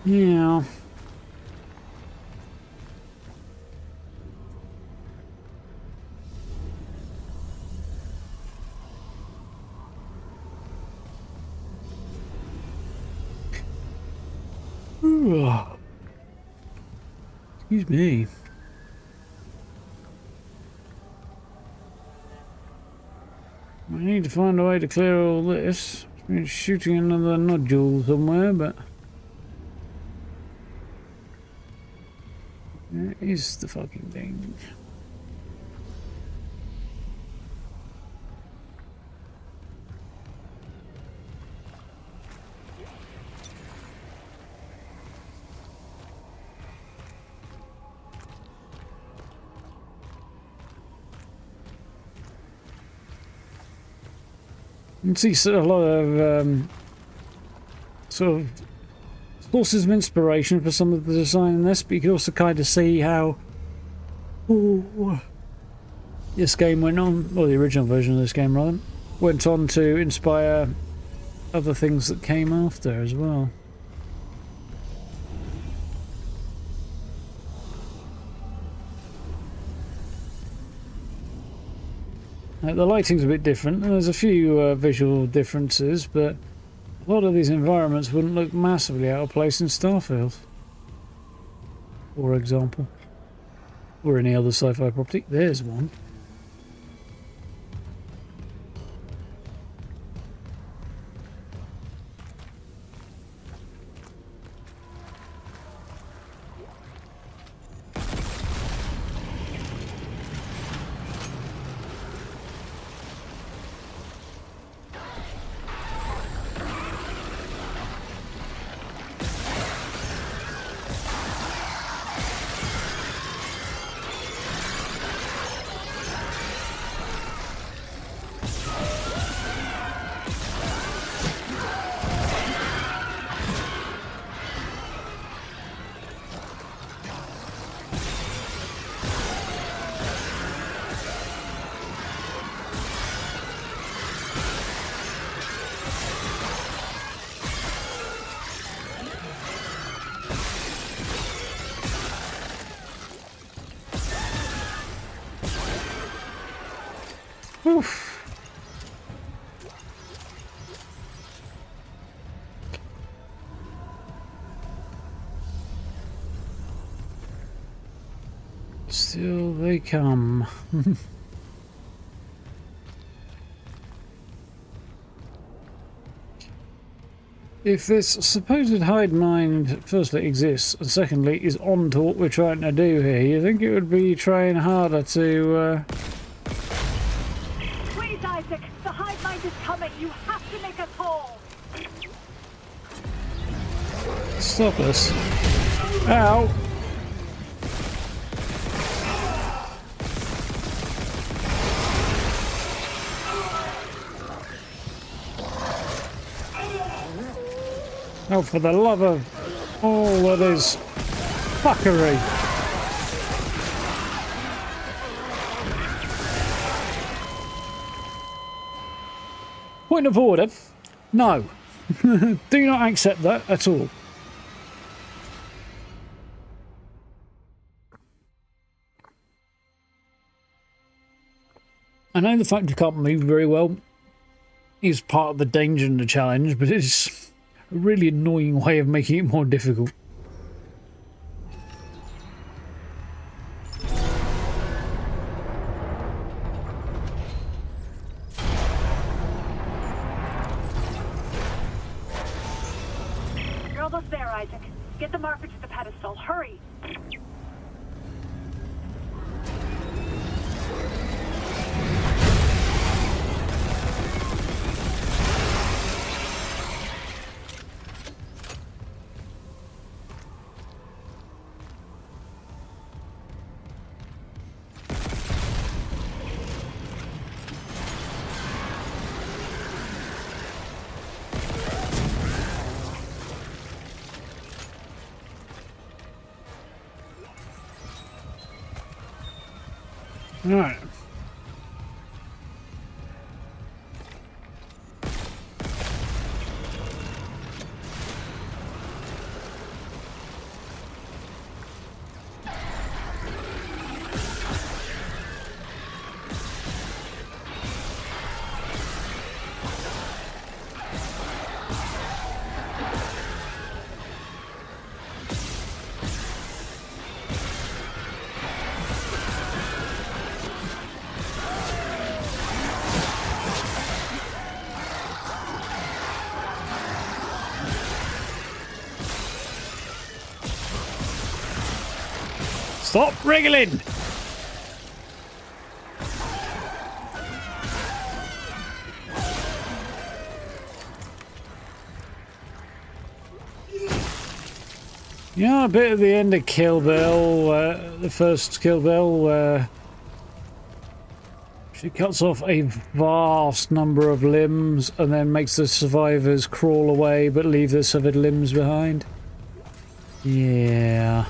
Speaker 1: Yeah. Ooh. Excuse me. I need to find a way to clear all this. Been shooting another nodule somewhere, but where is the fucking thing? You can see a lot of sort of sources of inspiration for some of the design in this, but you can also kind of see how this game went on, or the original version of this game rather, went on to inspire other things that came after as well. The lighting's a bit different, and there's a few visual differences, but a lot of these environments wouldn't look massively out of place in Starfield, for example, or any other sci-fi property. There's one. Oof. Still they come. If this supposed hive mind firstly exists and secondly is on to what we're trying to do here, you think it would be trying harder to
Speaker 5: Please, Isaac, the hive mind is coming. You have to make us whole.
Speaker 1: stop us? Ow! Oh, for the love of all that is fuckery. Point of order. No. Do not accept that at all. I know the fact you can't move very well is part of the danger and the challenge, but it's a really annoying way of making it more difficult.
Speaker 5: You're almost there, Isaac. Get the marker to the pedestal. Hurry!
Speaker 1: Alright. Stop wriggling! Yeah, a bit at the end of Kill Bill, the first Kill Bill, where she cuts off a vast number of limbs and then makes the survivors crawl away but leave their severed limbs behind. Yeah.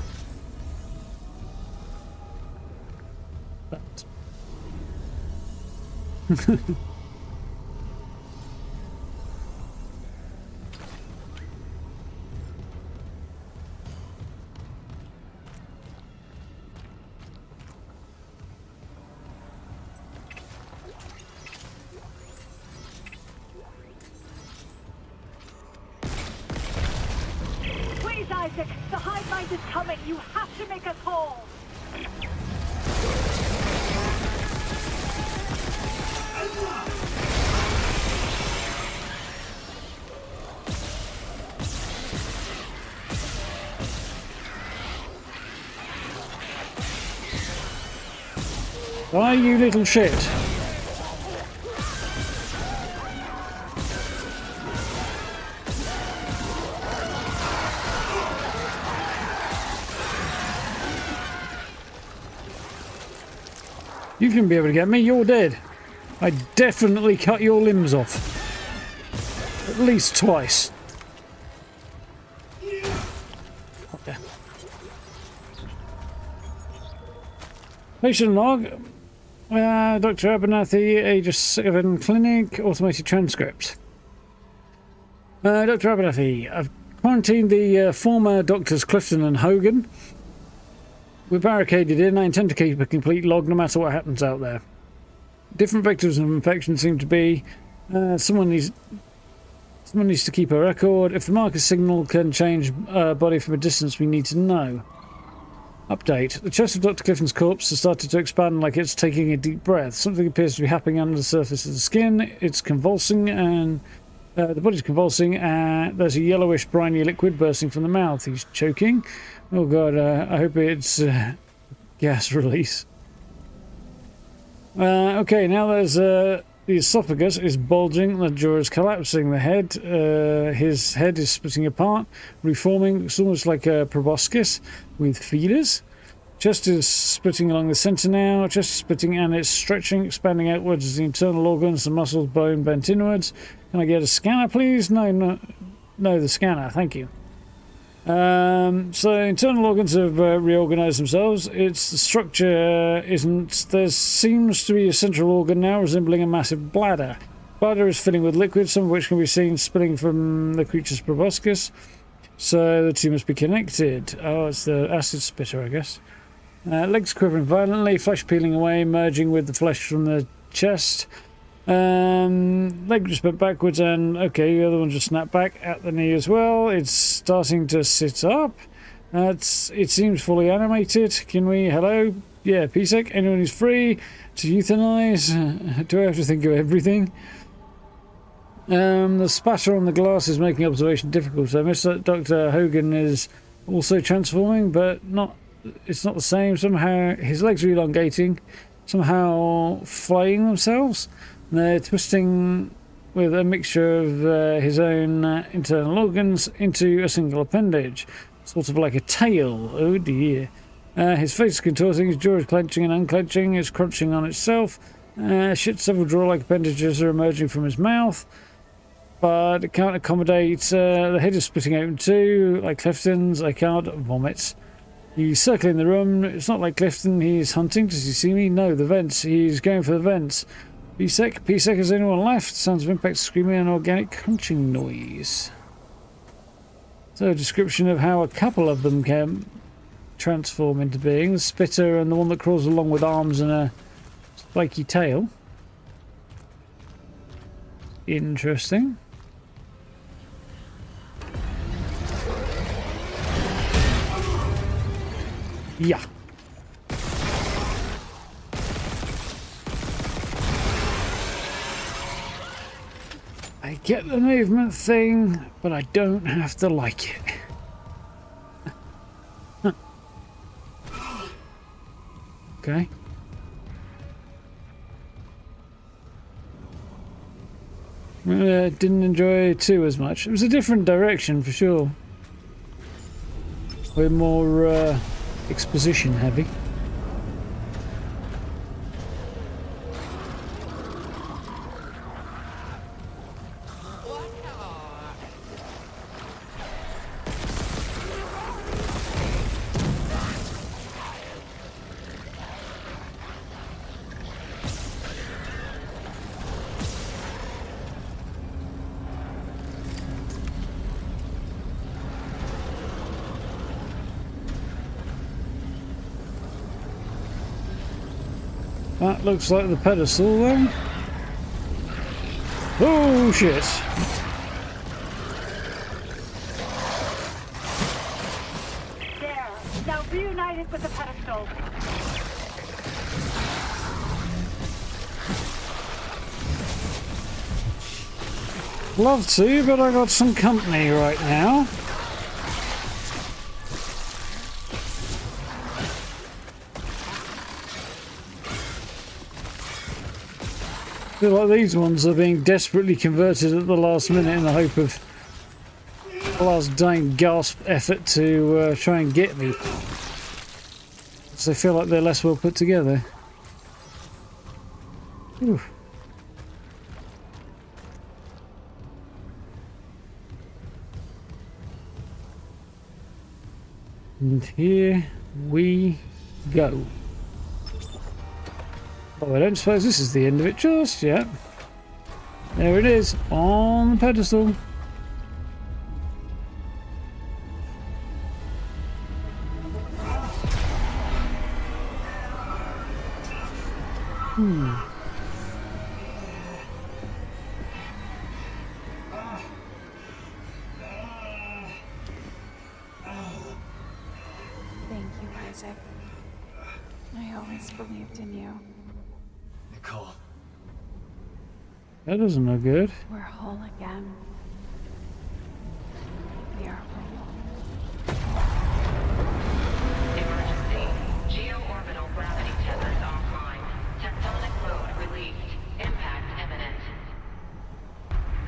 Speaker 5: end is coming. You have to make us whole.
Speaker 1: Why, you little shit? You shouldn't be able to get me, you're dead. I definitely cut your limbs off. At least twice. Okay. Patient log. Dr. Abernathy, Aegis VII Clinic, automated transcript. Dr. Abernathy, I've quarantined the former doctors Clifton and Hogan. We're barricaded in. I intend to keep a complete log no matter what happens out there. Different vectors of infection seem to be. Someone needs to keep a record. If the marker signal can change body from a distance, we need to know. Update. The chest of Dr. Clifton's corpse has started to expand like it's taking a deep breath. Something appears to be happening under the surface of the skin. It's convulsing and the body's convulsing. There's a yellowish briny liquid bursting from the mouth. He's choking. Oh god, I hope it's gas release. Okay, now there's the esophagus is bulging, the jaw is collapsing, the head, his head is splitting apart, reforming. It's almost like a proboscis with feelers. Chest is splitting along the center now, chest is splitting and it's stretching, expanding outwards as the internal organs, the muscles, bone bent inwards. Can I get a scanner, please? No, the scanner, thank you. So internal organs have reorganized themselves. It's the structure isn't. There seems to be a central organ now resembling a massive bladder. Bladder is filling with liquid, some of which can be seen spilling from the creature's proboscis. So the two must be connected. Oh, it's the acid spitter, I guess. Legs quivering violently, flesh peeling away, merging with the flesh from the chest. Leg just bent backwards and okay, the other one just snapped back at the knee as well. It's starting to sit up. It seems fully animated. Can we, hello? Yeah, PSEC, anyone who's free to euthanize? Do I have to think of everything? The spatter on the glass is making observation difficult. So Mr. Dr. Hogan is also transforming, but it's not the same. Somehow his legs are elongating, somehow flaying themselves. They're twisting with a mixture of his own internal organs into a single appendage, sort of like a tail. Oh dear. His face is contorting, his jaw is clenching and unclenching, it's crunching on itself. Several jaw-like appendages are emerging from his mouth, but it can't accommodate. The head is splitting open too, like Clifton's. I can't vomit. He's circling the room. It's not like Clifton. He's hunting. Does he see me? No, the vents. He's going for the vents. PSEC, has anyone left? Sounds of impact screaming and organic crunching noise. So a description of how a couple of them can transform into being. The spitter and the one that crawls along with arms and a spiky tail. Interesting. Yeah. I get the movement thing, but I don't have to like it. Okay. Didn't enjoy 2 as much. It was a different direction for sure. Way more exposition heavy. That looks like the pedestal then. Oh shit.
Speaker 5: There. help with the pedestal.
Speaker 1: Love to, but I got some company right now. I feel like these ones are being desperately converted at the last minute in the hope of the last dying gasp effort to try and get me. So they feel like they're less well put together. Ooh. And here we go. Oh, I don't suppose this is the end of it just yet. There it is, on the pedestal.
Speaker 3: Thank you, Isaac. I always believed in you.
Speaker 4: Nicole.
Speaker 1: That doesn't look good.
Speaker 3: We're whole again. We are whole.
Speaker 2: Emergency. Geo-orbital gravity tethers offline. Tectonic load released. Impact imminent.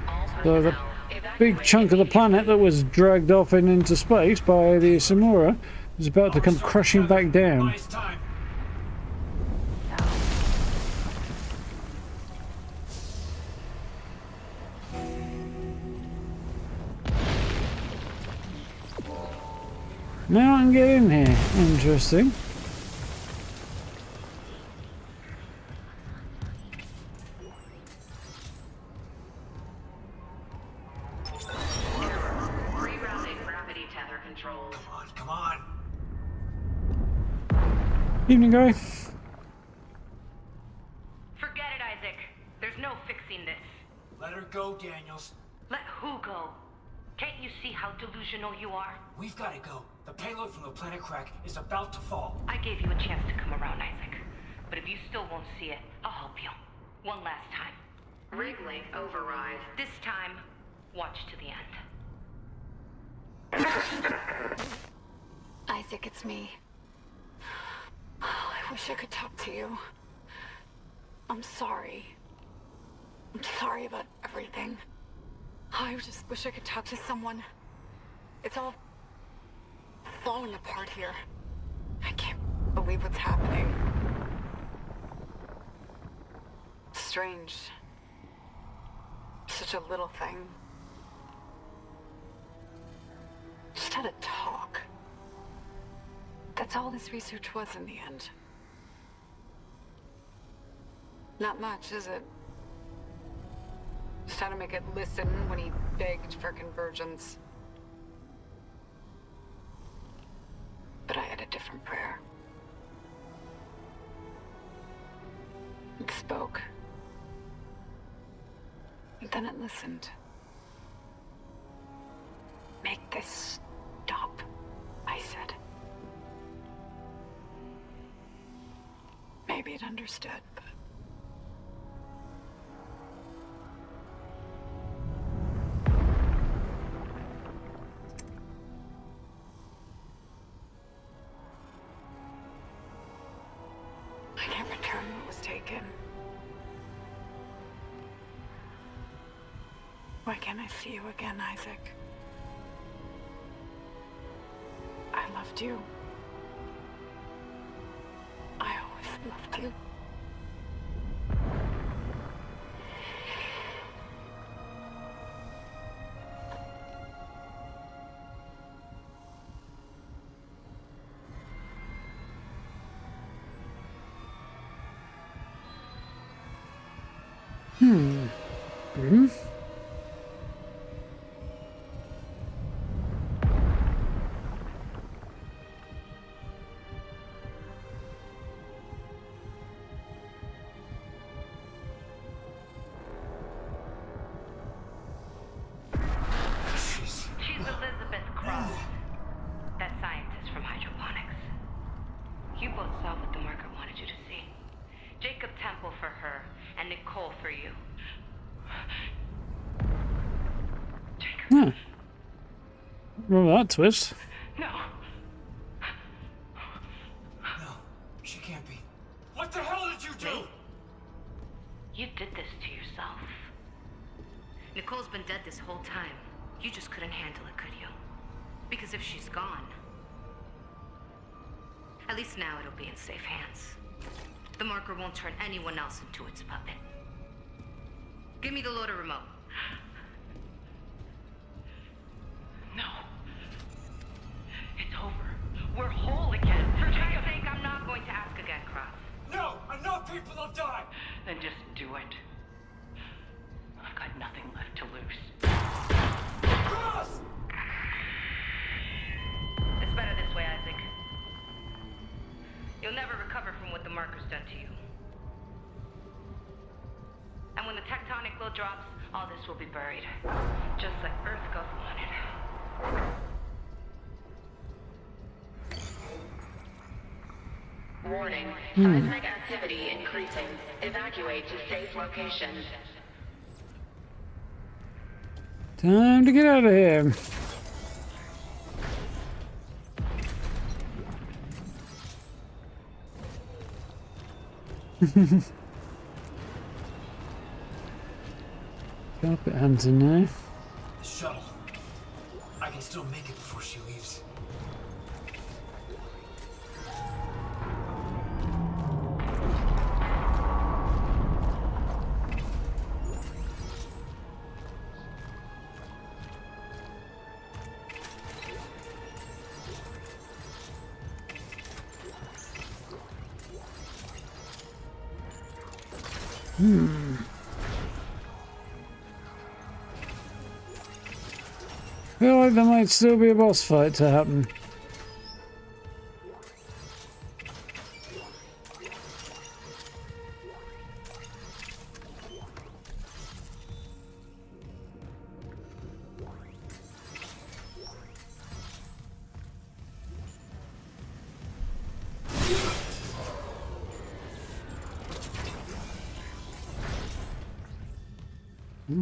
Speaker 2: All
Speaker 1: So the
Speaker 2: personnel
Speaker 1: big chunk of the planet that was dragged off and into space by the Ishimura is about to come crashing back down.
Speaker 4: It's time.
Speaker 1: Now I can get in here. Interesting.
Speaker 2: Rerouting gravity tether controls.
Speaker 4: Come on.
Speaker 1: Evening, guy.
Speaker 7: Forget it, Isaac. There's no fixing this.
Speaker 4: Let her go, Daniels.
Speaker 7: Let who go? Can't you see how delusional you are?
Speaker 4: We've got to go. The payload from the planet crack is about to fall.
Speaker 7: I gave you a chance to come around, Isaac. But if you still won't see it, I'll help you. One last time.
Speaker 2: Rig link override.
Speaker 7: This time, watch to the end.
Speaker 3: Isaac, it's me. Oh, I wish I could talk to you. I'm sorry. I'm sorry about everything. I just wish I could talk to someone. It's all falling apart here. I can't believe what's happening. Strange. Such a little thing. Just had a talk. That's all this research was in the end. Not much, is it? Just had to make it listen when he begged for convergence. But I had a different prayer. It spoke. And then it listened. Make this stop, I said. Maybe it understood, but... I can't return what was taken. Why can't I see you again, Isaac? I loved you. I always loved you.
Speaker 1: Grim.
Speaker 7: She's Elizabeth Cross, that scientist from hydroponics. what the marker wanted you to see. Jacob Temple for her, and Nicole for you. Jacob.
Speaker 1: Huh. Remember that twist?
Speaker 7: No.
Speaker 4: No, she can't be. What the hell did you do?
Speaker 7: You did this to yourself. Nicole's been dead this whole time. You just couldn't handle it, could you? Because if she's gone, at least now it'll be in safe hands. The marker won't turn anyone else into its puppet. Give me the loader remote. No. It's over. We're whole again. For Jacob's sake, I'm not going to ask again, Cross.
Speaker 4: No! Enough people have died!
Speaker 7: Then just do it. I've got nothing left to lose.
Speaker 4: Cross!
Speaker 7: It's better this way, Isaac. You'll never recover from what the marker's done to you. And when the tectonic load drops, all this will be buried. Just like Earth Gov wanted.
Speaker 2: Warning. Seismic activity increasing. Evacuate to safe location.
Speaker 1: Time to get out of here. Carpet hunting now.
Speaker 4: The shuttle. I can still make it before she leaves.
Speaker 1: Feel like there might still be a boss fight to happen.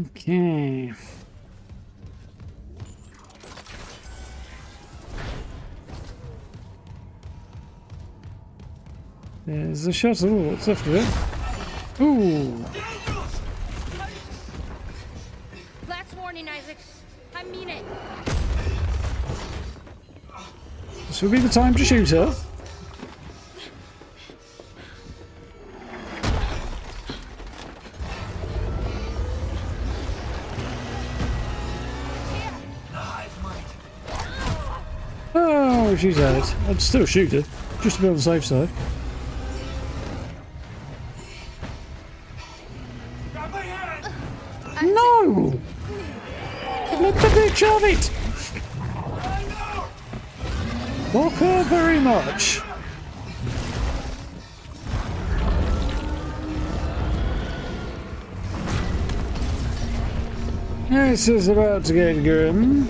Speaker 1: Okay. There's the shuttle. What's after it? Ooh.
Speaker 8: Last warning, Isaac. I mean it.
Speaker 1: This would be the time to shoot her. Oh, she's out. I'd still shoot her, just to be on the safe side.
Speaker 4: Grab my hand!
Speaker 1: No! Let the bitch have it! Fuck her very much. This is about to get grim.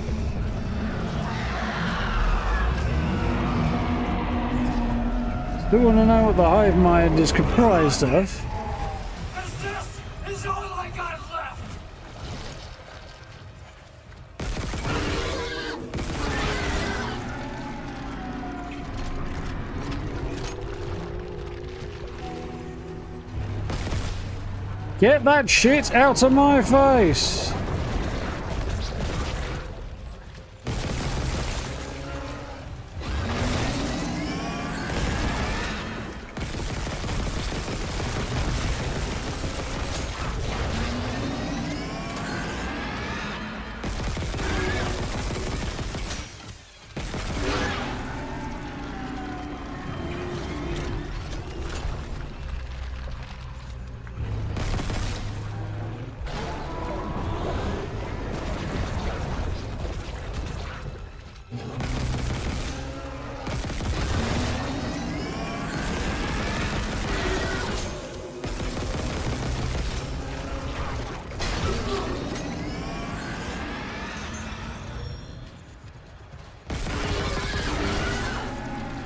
Speaker 1: Still want to know what the hive mind is comprised of.
Speaker 4: This is all I got left!
Speaker 1: Get that shit out of my face!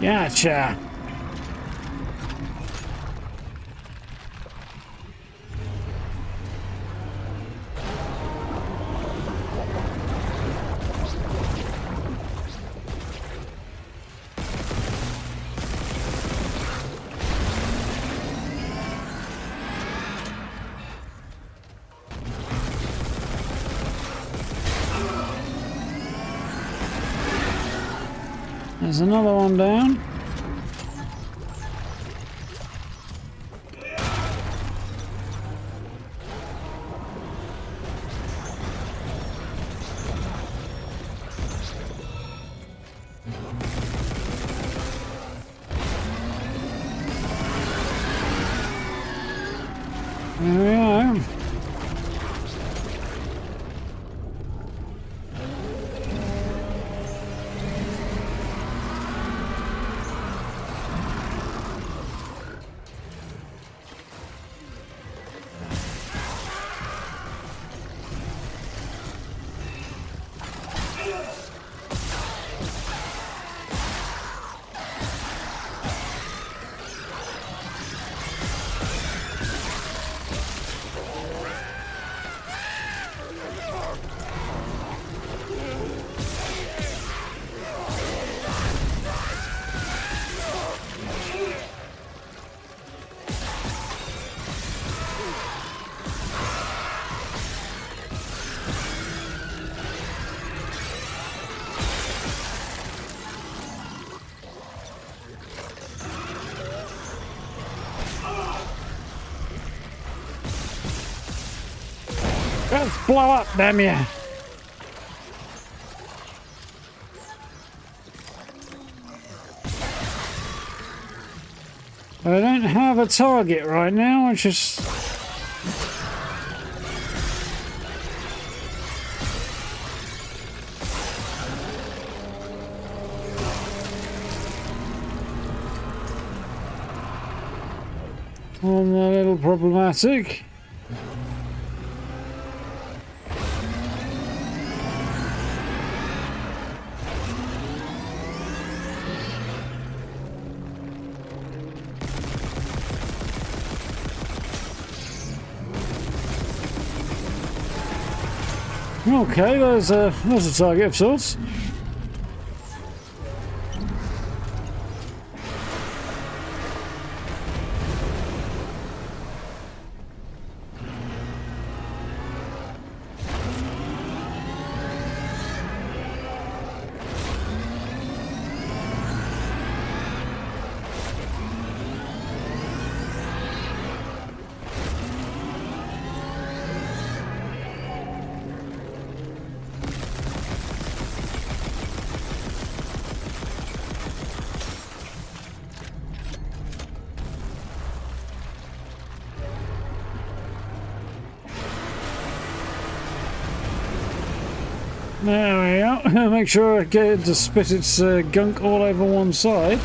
Speaker 1: Gotcha. There's another one down. There we are. Let's blow up, damn you! I don't have a target right now, I just... A little problematic. Okay, there's a target of sorts. There we are. Make sure I get it to spit its gunk all over one side.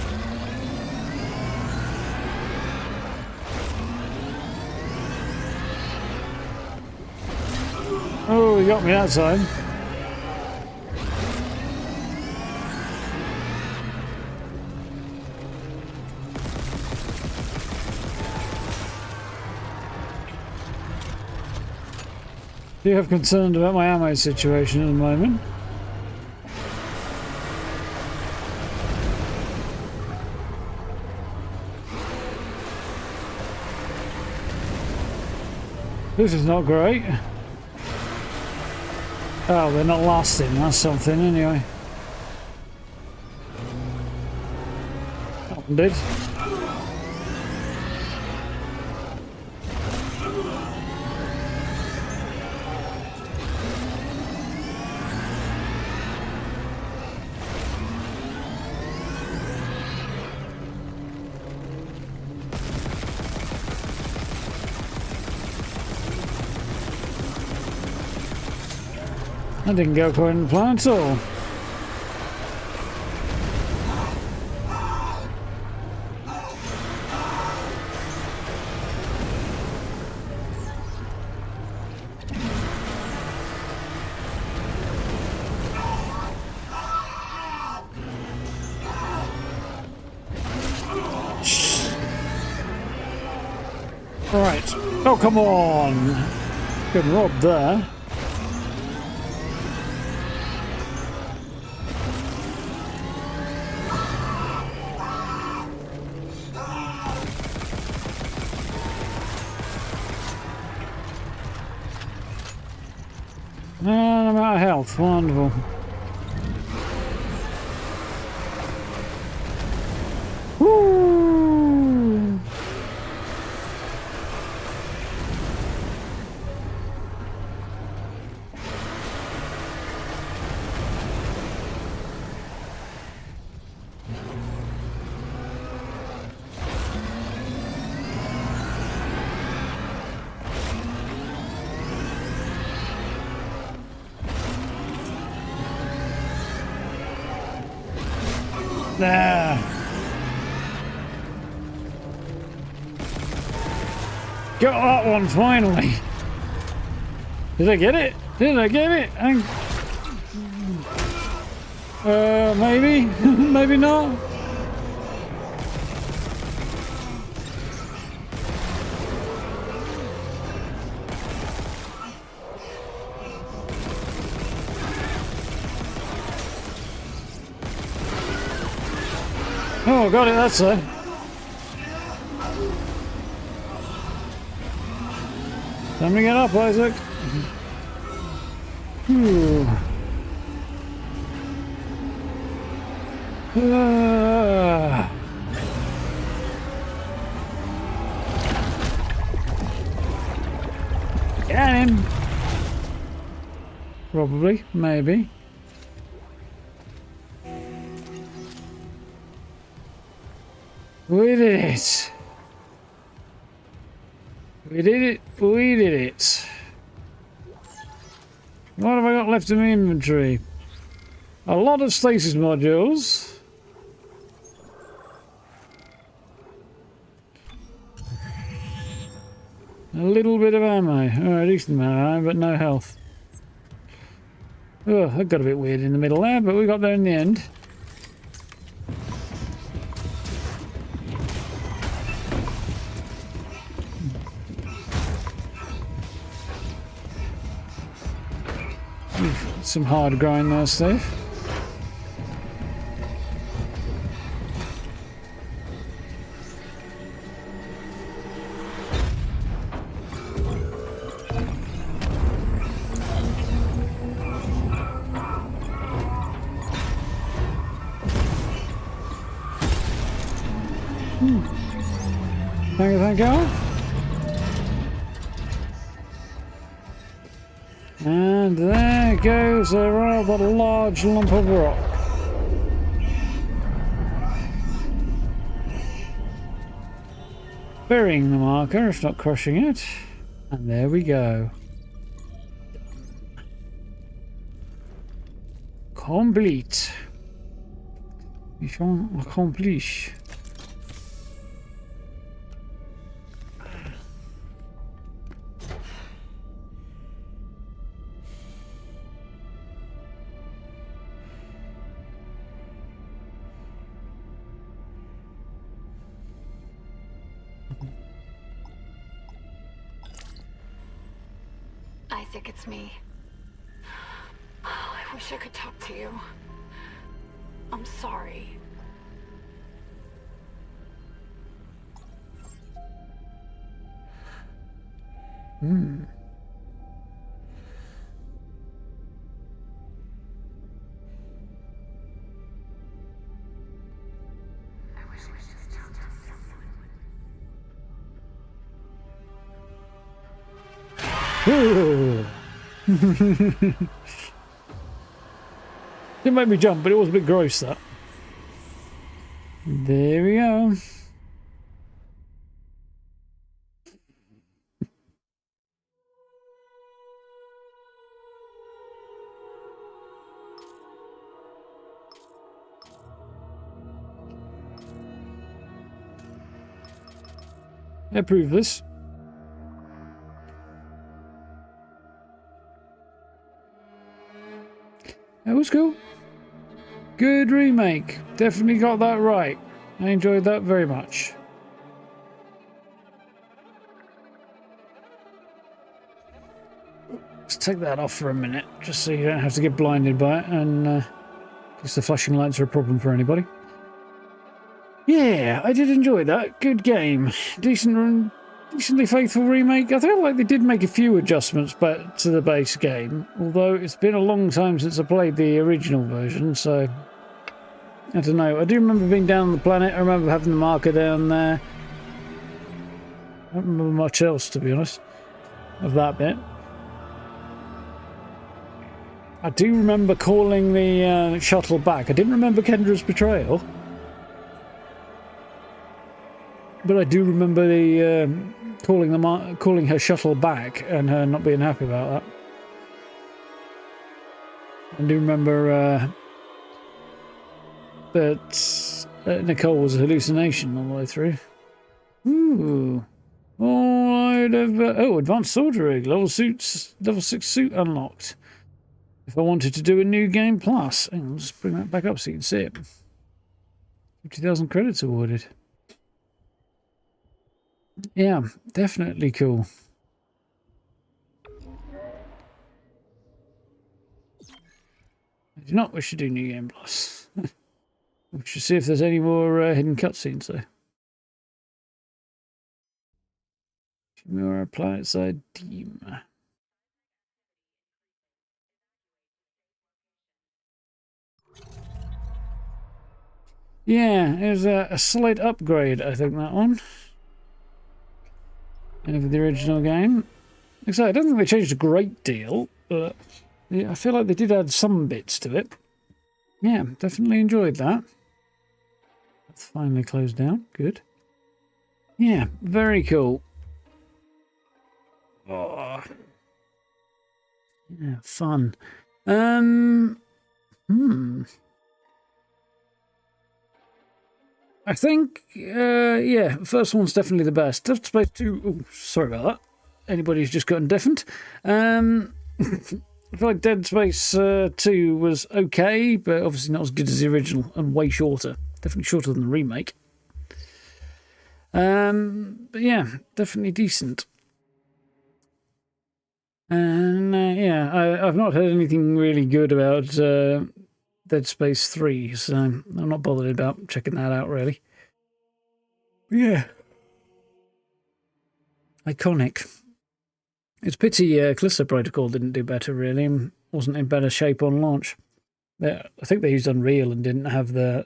Speaker 1: Oh, he got me that time. Do you have concern about my ammo situation at the moment? This is not great. Oh, they're not lasting. That's something anyway. That one did. That didn't go according to plan at all. Right. Oh, come on. Good rob there. And I'm out of health. Wonderful. There. Got that one finally. Did I get it? Did I get it? Maybe. Maybe not. Oh, got it, that's it. Time to get up, Isaac. Whew. Get him. Probably, maybe. We did it. We did it. We did it. What have I got left in my inventory? A lot of stasis modules. A little bit of ammo. Oh, a decent amount of ammo, but no health. Oh, that got a bit weird in the middle there, but we got there in the end. Some hard grind there, Steve. Thank you. And there goes a rather large lump of rock. Burying the marker, if not crushing it. And there we go. Complete. Mission accompli.
Speaker 5: Isaac, it's me. Oh, I wish I could talk to you. I'm sorry.
Speaker 1: Didn't make me jump, but it was a bit gross, that. There we go. I approve this. That was cool. Good remake. Definitely got that right. I enjoyed that very much. Let's take that off for a minute, just so you don't have to get blinded by it, and because the flashing lights are a problem for anybody. Yeah, I did enjoy that. Good game. Decently faithful remake. I feel like they did make a few adjustments back to the base game, although it's been a long time since I played the original version, so I don't know. I do remember being down on the planet. I remember having the marker down there. I don't remember much else, to be honest, of that bit. I do remember calling the shuttle back. I didn't remember Kendra's betrayal, but I do remember the calling her shuttle back and her not being happy about that. I do remember that Nicole was a hallucination all the way through. Ooh. Oh, advanced sword rig. Level 6 suit unlocked. If I wanted to do a new game plus. Hang on, I'll just bring that back up so you can see it. 50,000 credits awarded. Yeah, definitely cool. I do not wish to do New Game Plus. We should see if there's any more hidden cutscenes though. Ishimura Planetside Team. Yeah, it was a slight upgrade, I think, that one. Over the original game. Except I don't think they changed a great deal, but yeah, I feel like they did add some bits to it. Yeah, definitely enjoyed that. That's finally closed down. Good. Yeah, very cool. Oh. Yeah, fun. I think, yeah, the first one's definitely the best. Dead Space 2, oh, sorry about that. Anybody who's just gotten deafened. I feel like Dead Space 2 was okay, but obviously not as good as the original and way shorter. Definitely shorter than the remake. But yeah, definitely decent. And yeah, I've not heard anything really good about Dead Space 3, so I'm not bothered about checking that out, really. But yeah. Iconic. It's a pity Callisto Protocol didn't do better, really, and wasn't in better shape on launch. I think they used Unreal and didn't have the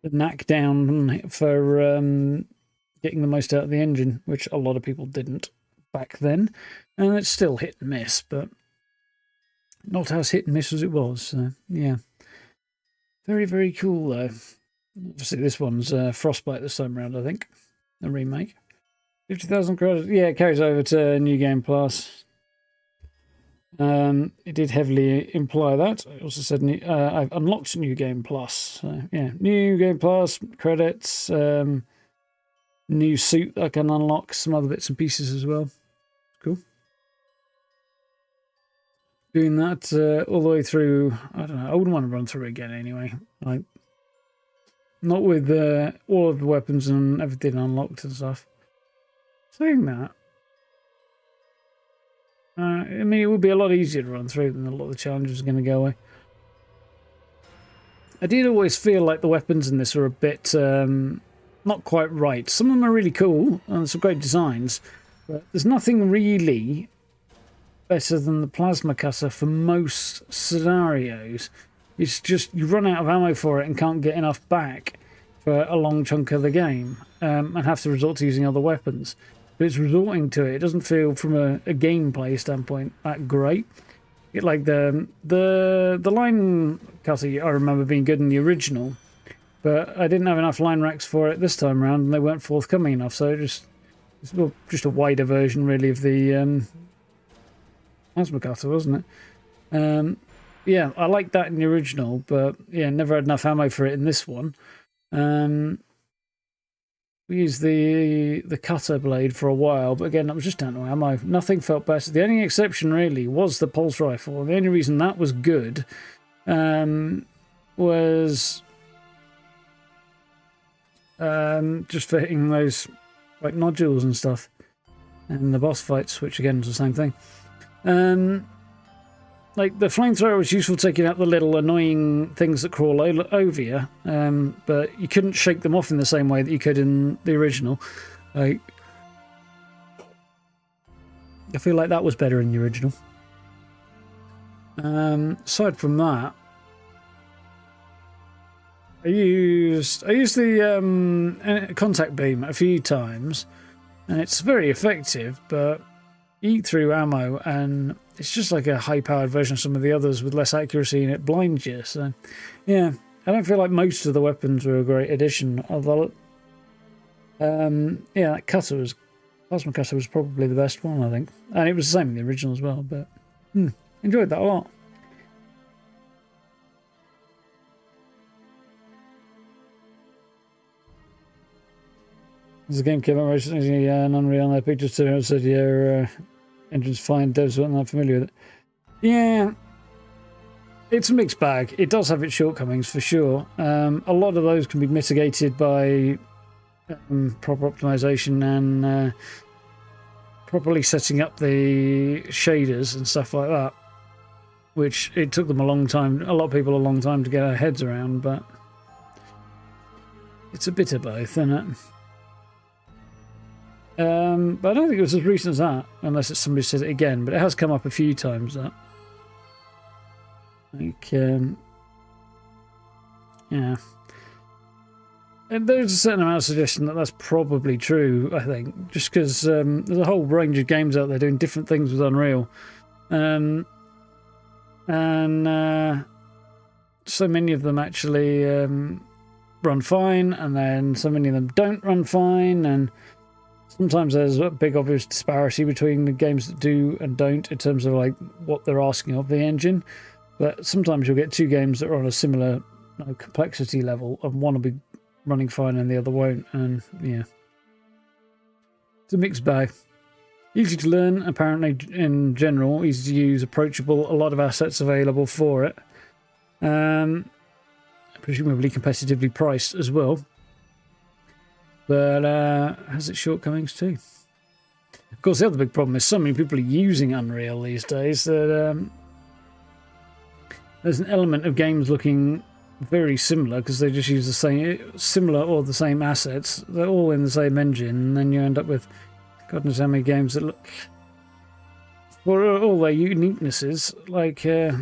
Speaker 1: knack down for getting the most out of the engine, which a lot of people didn't back then. And it's still hit and miss, but not as hit and miss as it was. So, yeah. Very, very cool, though. Obviously, this one's Frostbite this time around, I think. The remake. 50,000 credits. Yeah, it carries over to New Game Plus. It did heavily imply that. I also said I've unlocked New Game Plus. So, yeah, New Game Plus, credits, new suit I can unlock, some other bits and pieces as well. Cool. Doing that all the way through. I don't know. I wouldn't want to run through it again anyway. Not with all of the weapons and everything unlocked and stuff. Saying that, I mean, it would be a lot easier to run through than a lot of the challenges are going to go away. I did always feel like the weapons in this were a bit not quite right. Some of them are really cool and some great designs, but there's nothing really better than the plasma cutter for most scenarios. It's just you run out of ammo for it and can't get enough back for a long chunk of the game, and have to resort to using other weapons. But it's resorting to it. It doesn't feel, from a gameplay standpoint, that great. Like the line cutter, I remember being good in the original, but I didn't have enough line racks for it this time around, and they weren't forthcoming enough. So it's just a wider version, really, of the plasma cutter, wasn't it? Yeah, I liked that in the original, but yeah, never had enough ammo for it in this one. We used the cutter blade for a while, but again, that was just down to ammo. Nothing felt better. The only exception, really, was the pulse rifle. And the only reason that was good was just for hitting those like nodules and stuff. And the boss fights, which again was the same thing. Like, the flamethrower was useful taking out the little annoying things that crawl over you, but you couldn't shake them off in the same way that you could in the original. Like, I feel like that was better in the original. Aside from that, I used the contact beam a few times, and it's very effective, but you eat through ammo, and it's just like a high-powered version of some of the others with less accuracy, and it blinds you. So, yeah, I don't feel like most of the weapons were a great addition. Although, yeah, that plasma cutter was probably the best one, I think, and it was the same in the original as well. But enjoyed that a lot. As the game came out recently, and Unreal on their pictures too, said, yeah, engine's fine, devs weren't that familiar with it. Yeah, it's a mixed bag. It does have its shortcomings for sure. A lot of those can be mitigated by proper optimization and properly setting up the shaders and stuff like that, which it took them a long time, a lot of people a long time to get their heads around, but it's a bit of both, isn't it? But I don't think it was as recent as that, unless it's somebody said it again, but it has come up a few times, that. Like, yeah. And there's a certain amount of suggestion that that's probably true, I think, just because there's a whole range of games out there doing different things with Unreal. And so many of them actually run fine, and then so many of them don't run fine, and sometimes there's a big obvious disparity between the games that do and don't in terms of like what they're asking of the engine. But sometimes you'll get two games that are on a similar complexity level, and one will be running fine and the other won't, and yeah, it's a mixed bag. Easy to learn, apparently, in general, easy to use, approachable, a lot of assets available for it, presumably competitively priced as well, but has its shortcomings too. Of course, the other big problem is so many people are using Unreal these days that there's an element of games looking very similar because they just use the same assets. They're all in the same engine, and then you end up with God knows how many games that look, for all their uniquenesses, like yeah,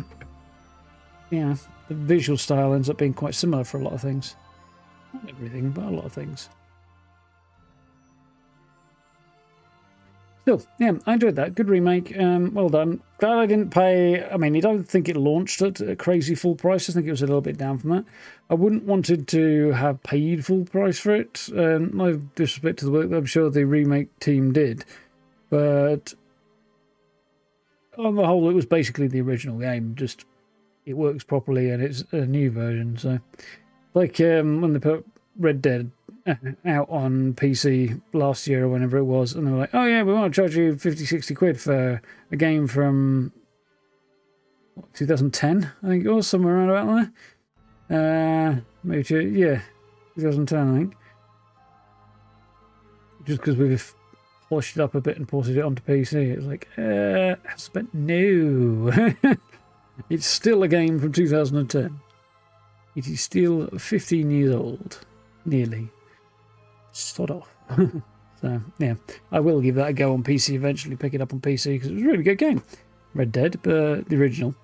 Speaker 1: the visual style ends up being quite similar for a lot of things. Not everything, but a lot of things. Still, yeah, I enjoyed that. Good remake. Well done. Glad I didn't pay. I mean, I don't think it launched at a crazy full price. I think it was a little bit down from that. I wouldn't wanted to have paid full price for it. No disrespect to the work that I'm sure the remake team did, but on the whole, it was basically the original game. Just it works properly, and it's a new version. So, like when they put Red Dead out on PC last year or whenever it was, and they were like, oh yeah, we want to charge you 50-60 quid for a game from 2010, I think it was, somewhere around about there. Maybe 2010, I think. Just because we've polished it up a bit and ported it onto PC, it's like, but no. It's still a game from 2010. It is still 15 years old, nearly. Sod off. So, yeah, I will give that a go on PC eventually, pick it up on PC, because it was a really good game. Red Dead, but the original.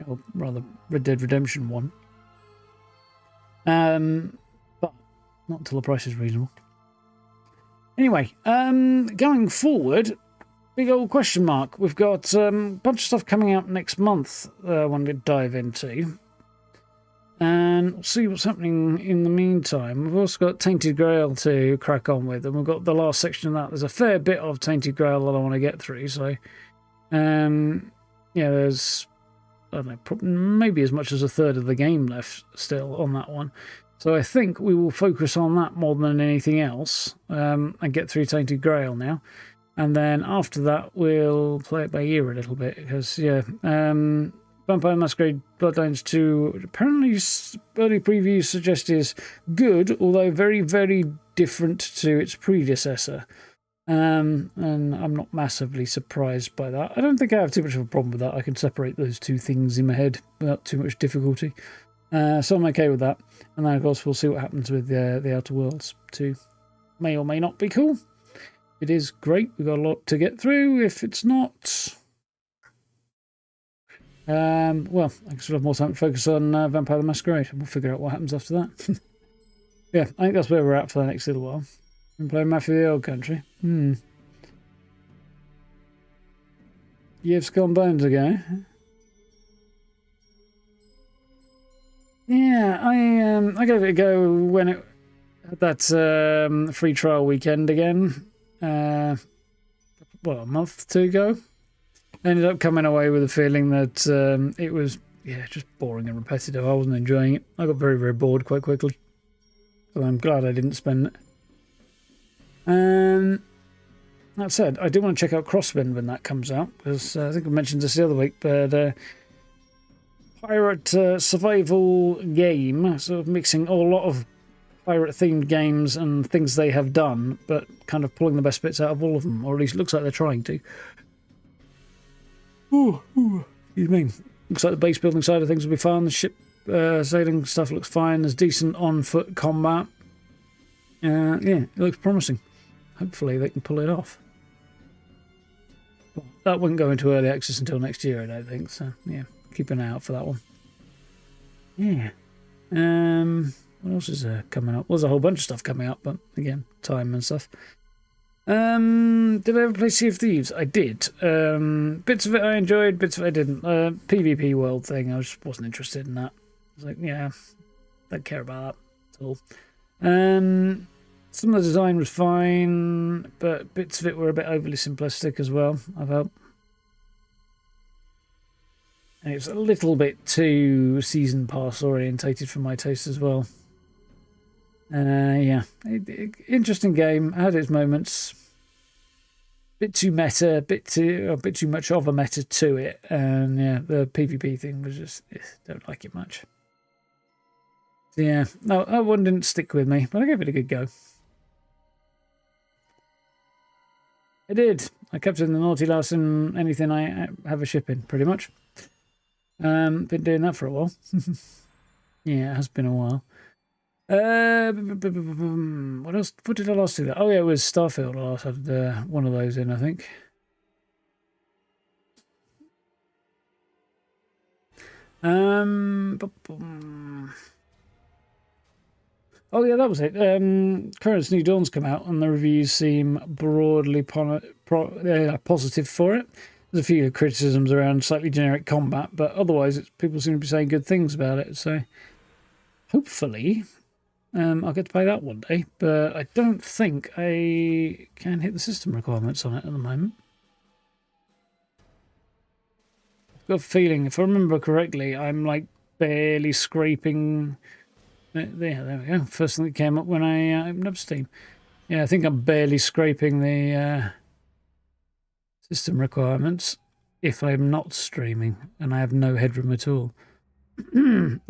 Speaker 1: Or rather, Red Dead Redemption 1. But not until the price is reasonable. Anyway, going forward, big old question mark. We've got a bunch of stuff coming out next month I want to dive into. And we'll see what's happening in the meantime. We've also got Tainted Grail to crack on with, and we've got the last section of that. There's a fair bit of Tainted Grail that I want to get through, so yeah, there's, I don't know, maybe as much as a third of the game left still on that one. So I think we will focus on that more than anything else, and get through Tainted Grail now. And then after that, we'll play it by ear a little bit, because, yeah, Vampire Masquerade Bloodlines 2, apparently early previews suggest is good, although very, very different to its predecessor. And I'm not massively surprised by that. I don't think I have too much of a problem with that. I can separate those two things in my head without too much difficulty. So I'm okay with that. And then, of course, we'll see what happens with the Outer Worlds 2. May or may not be cool. It is great. We've got a lot to get through. If it's not, well, I guess we'll have more time to focus on Vampire the Masquerade, and we'll figure out what happens after that. Yeah, I think that's where we're at for the next little while. We're playing Mafia the Old Country. Years gone bones ago. Yeah, I gave it a go when it had that free trial weekend again. A month or two ago. Ended up coming away with a feeling that it was, just boring and repetitive. I wasn't enjoying it. I got very, very bored quite quickly. So I'm glad I didn't spend That said, I do want to check out Crosswind when that comes out, because I think I mentioned this the other week, but pirate survival game, sort of mixing a lot of pirate-themed games and things they have done, but kind of pulling the best bits out of all of them, or at least it looks like they're trying to. Excuse me. Looks like the base building side of things will be fun. The ship sailing stuff looks fine. There's decent on-foot combat. Yeah, it looks promising. Hopefully they can pull it off. But that wouldn't go into early access until next year, I don't think. So, yeah, keep an eye out for that one. Yeah. What else is coming up? There's a whole bunch of stuff coming up, but again, time and stuff. Did I ever play Sea of Thieves? I did. Bits of it I enjoyed, bits of it I didn't. PvP world thing, I just wasn't interested in that. I was like, yeah, don't care about that at all. Some of the design was fine, but bits of it were a bit overly simplistic as well, I felt. And it's a little bit too season pass orientated for my taste as well. Yeah, interesting game. Had its moments. Bit too meta, bit too much of a meta to it, and yeah, the PvP thing was just don't like it much. So yeah, no, that one didn't stick with me, but I gave it a good go. I did. I kept in the naughty lass in anything I have a ship in, pretty much. Been doing that for a while. Yeah, it has been a while. What else? What did I last do? Oh yeah, it was Starfield. I last had one of those in, I think. Oh yeah, that was it. Current's New Dawn's come out, and the reviews seem broadly positive for it. There's a few criticisms around slightly generic combat, but otherwise, people seem to be saying good things about it. So hopefully, I'll get to play that one day. But I don't think I can hit the system requirements on it at the moment. I've got a feeling, if I remember correctly, I'm like barely scraping. Yeah, there we go. First thing that came up when I opened up Steam. Yeah, I think I'm barely scraping the system requirements if I'm not streaming, and I have no headroom at all.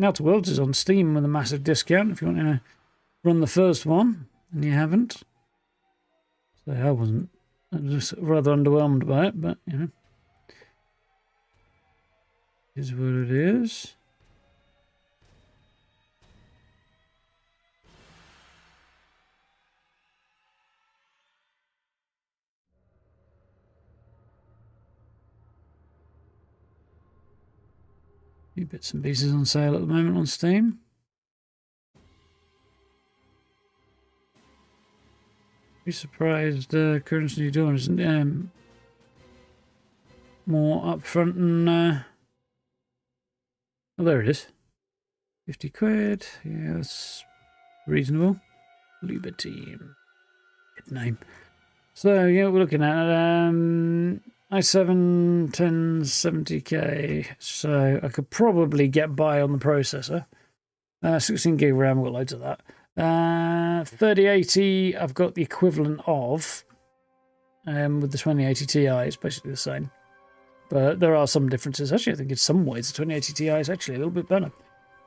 Speaker 1: Outer Worlds is on Steam with a massive discount if you want to run the first one, and you haven't. So I was rather underwhelmed by it, but you know, it is what it is. Few bits and pieces on sale at the moment on Steam. Be surprised Currents New Dawn isn't more upfront and oh, there it is. 50 quid. Yeah, that's reasonable. Liberty. Good name. So yeah, we're looking at i7 1070K, so I could probably get by on the processor. 16 gig RAM, I've got loads of that. 3080, I've got the equivalent of. With the 2080 Ti, it's basically the same. But there are some differences. Actually, I think in some ways the 2080 Ti is actually a little bit better.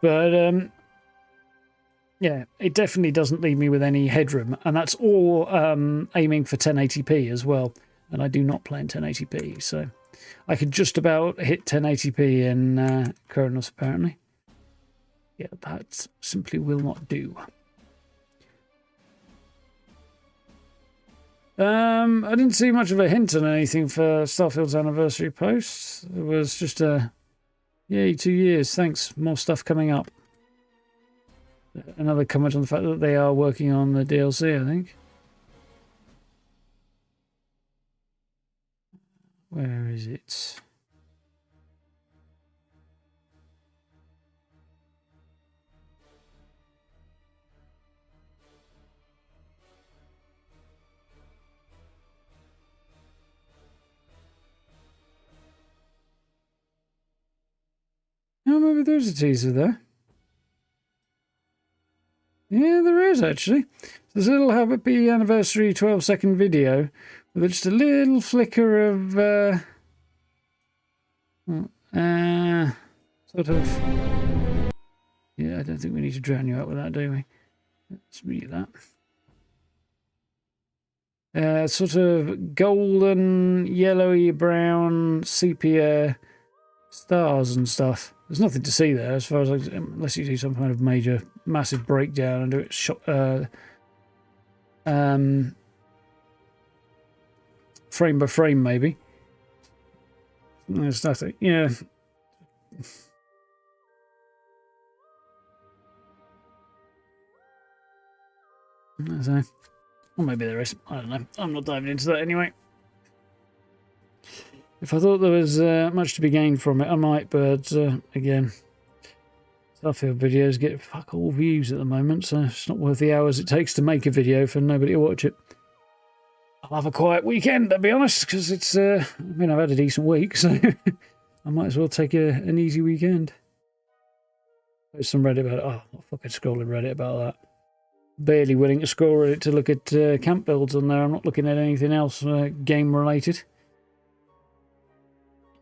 Speaker 1: But yeah, it definitely doesn't leave me with any headroom. And that's all aiming for 1080p as well. And I do not play in 1080p, so I could just about hit 1080p in Kronos, apparently. Yeah, that simply will not do. I didn't see much of a hint on anything for Starfield's anniversary post. It was just a, yay, 2 years, thanks, more stuff coming up. Another comment on the fact that they are working on the DLC, I think. Where is it? Oh, maybe there's a teaser there. Yeah, there is actually. There's a little happy anniversary 12-second video with just a little flicker of sort of. Yeah, I don't think we need to drown you out with that, do we? Let's mute that. Sort of golden, yellowy, brown, sepia stars and stuff. There's nothing to see there as far as unless you do some kind of major, massive breakdown and do it frame by frame, maybe. There's nothing. Yeah. So, or maybe there is. I don't know. I'm not diving into that anyway. If I thought there was much to be gained from it, I might, but again, Starfield videos get fuck all views at the moment, so it's not worth the hours it takes to make a video for nobody to watch it. I'll have a quiet weekend, to be honest, because it's, I mean, I've had a decent week, so I might as well take an easy weekend. There's some Reddit about it. Oh, I'll fucking scrolling Reddit about that. Barely willing to scroll Reddit to look at camp builds on there. I'm not looking at anything else game related.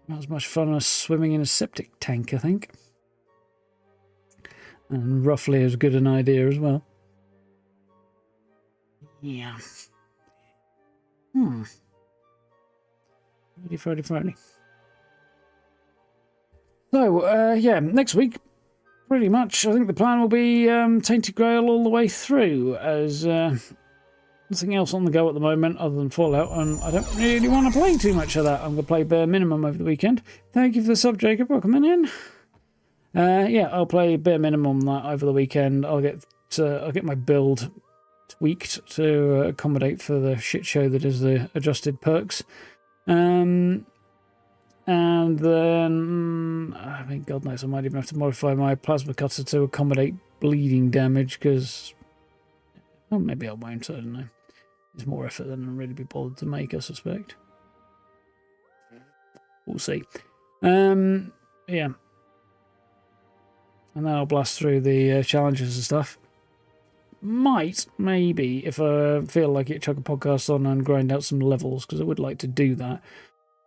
Speaker 1: Not as much fun as swimming in a septic tank, I think. And roughly as good an idea as well. Yeah. Friday. So, yeah, next week, pretty much, I think the plan will be Tainted Grail all the way through, as nothing else on the go at the moment other than Fallout, and I don't really want to play too much of that. I'm going to play bare minimum over the weekend. Thank you for the sub, Jacob. Welcome in. Yeah, I'll play bare minimum that over the weekend. I'll get my build tweaked to accommodate for the shit show that is the adjusted perks. And then, I mean, God knows, I might even have to modify my plasma cutter to accommodate bleeding damage, because, well, maybe I won't, I don't know. It's more effort than I'll really be bothered to make, I suspect. We'll see. Yeah. And then I'll blast through the challenges and stuff. Maybe, if I feel like it, chuck a podcast on and grind out some levels, because I would like to do that.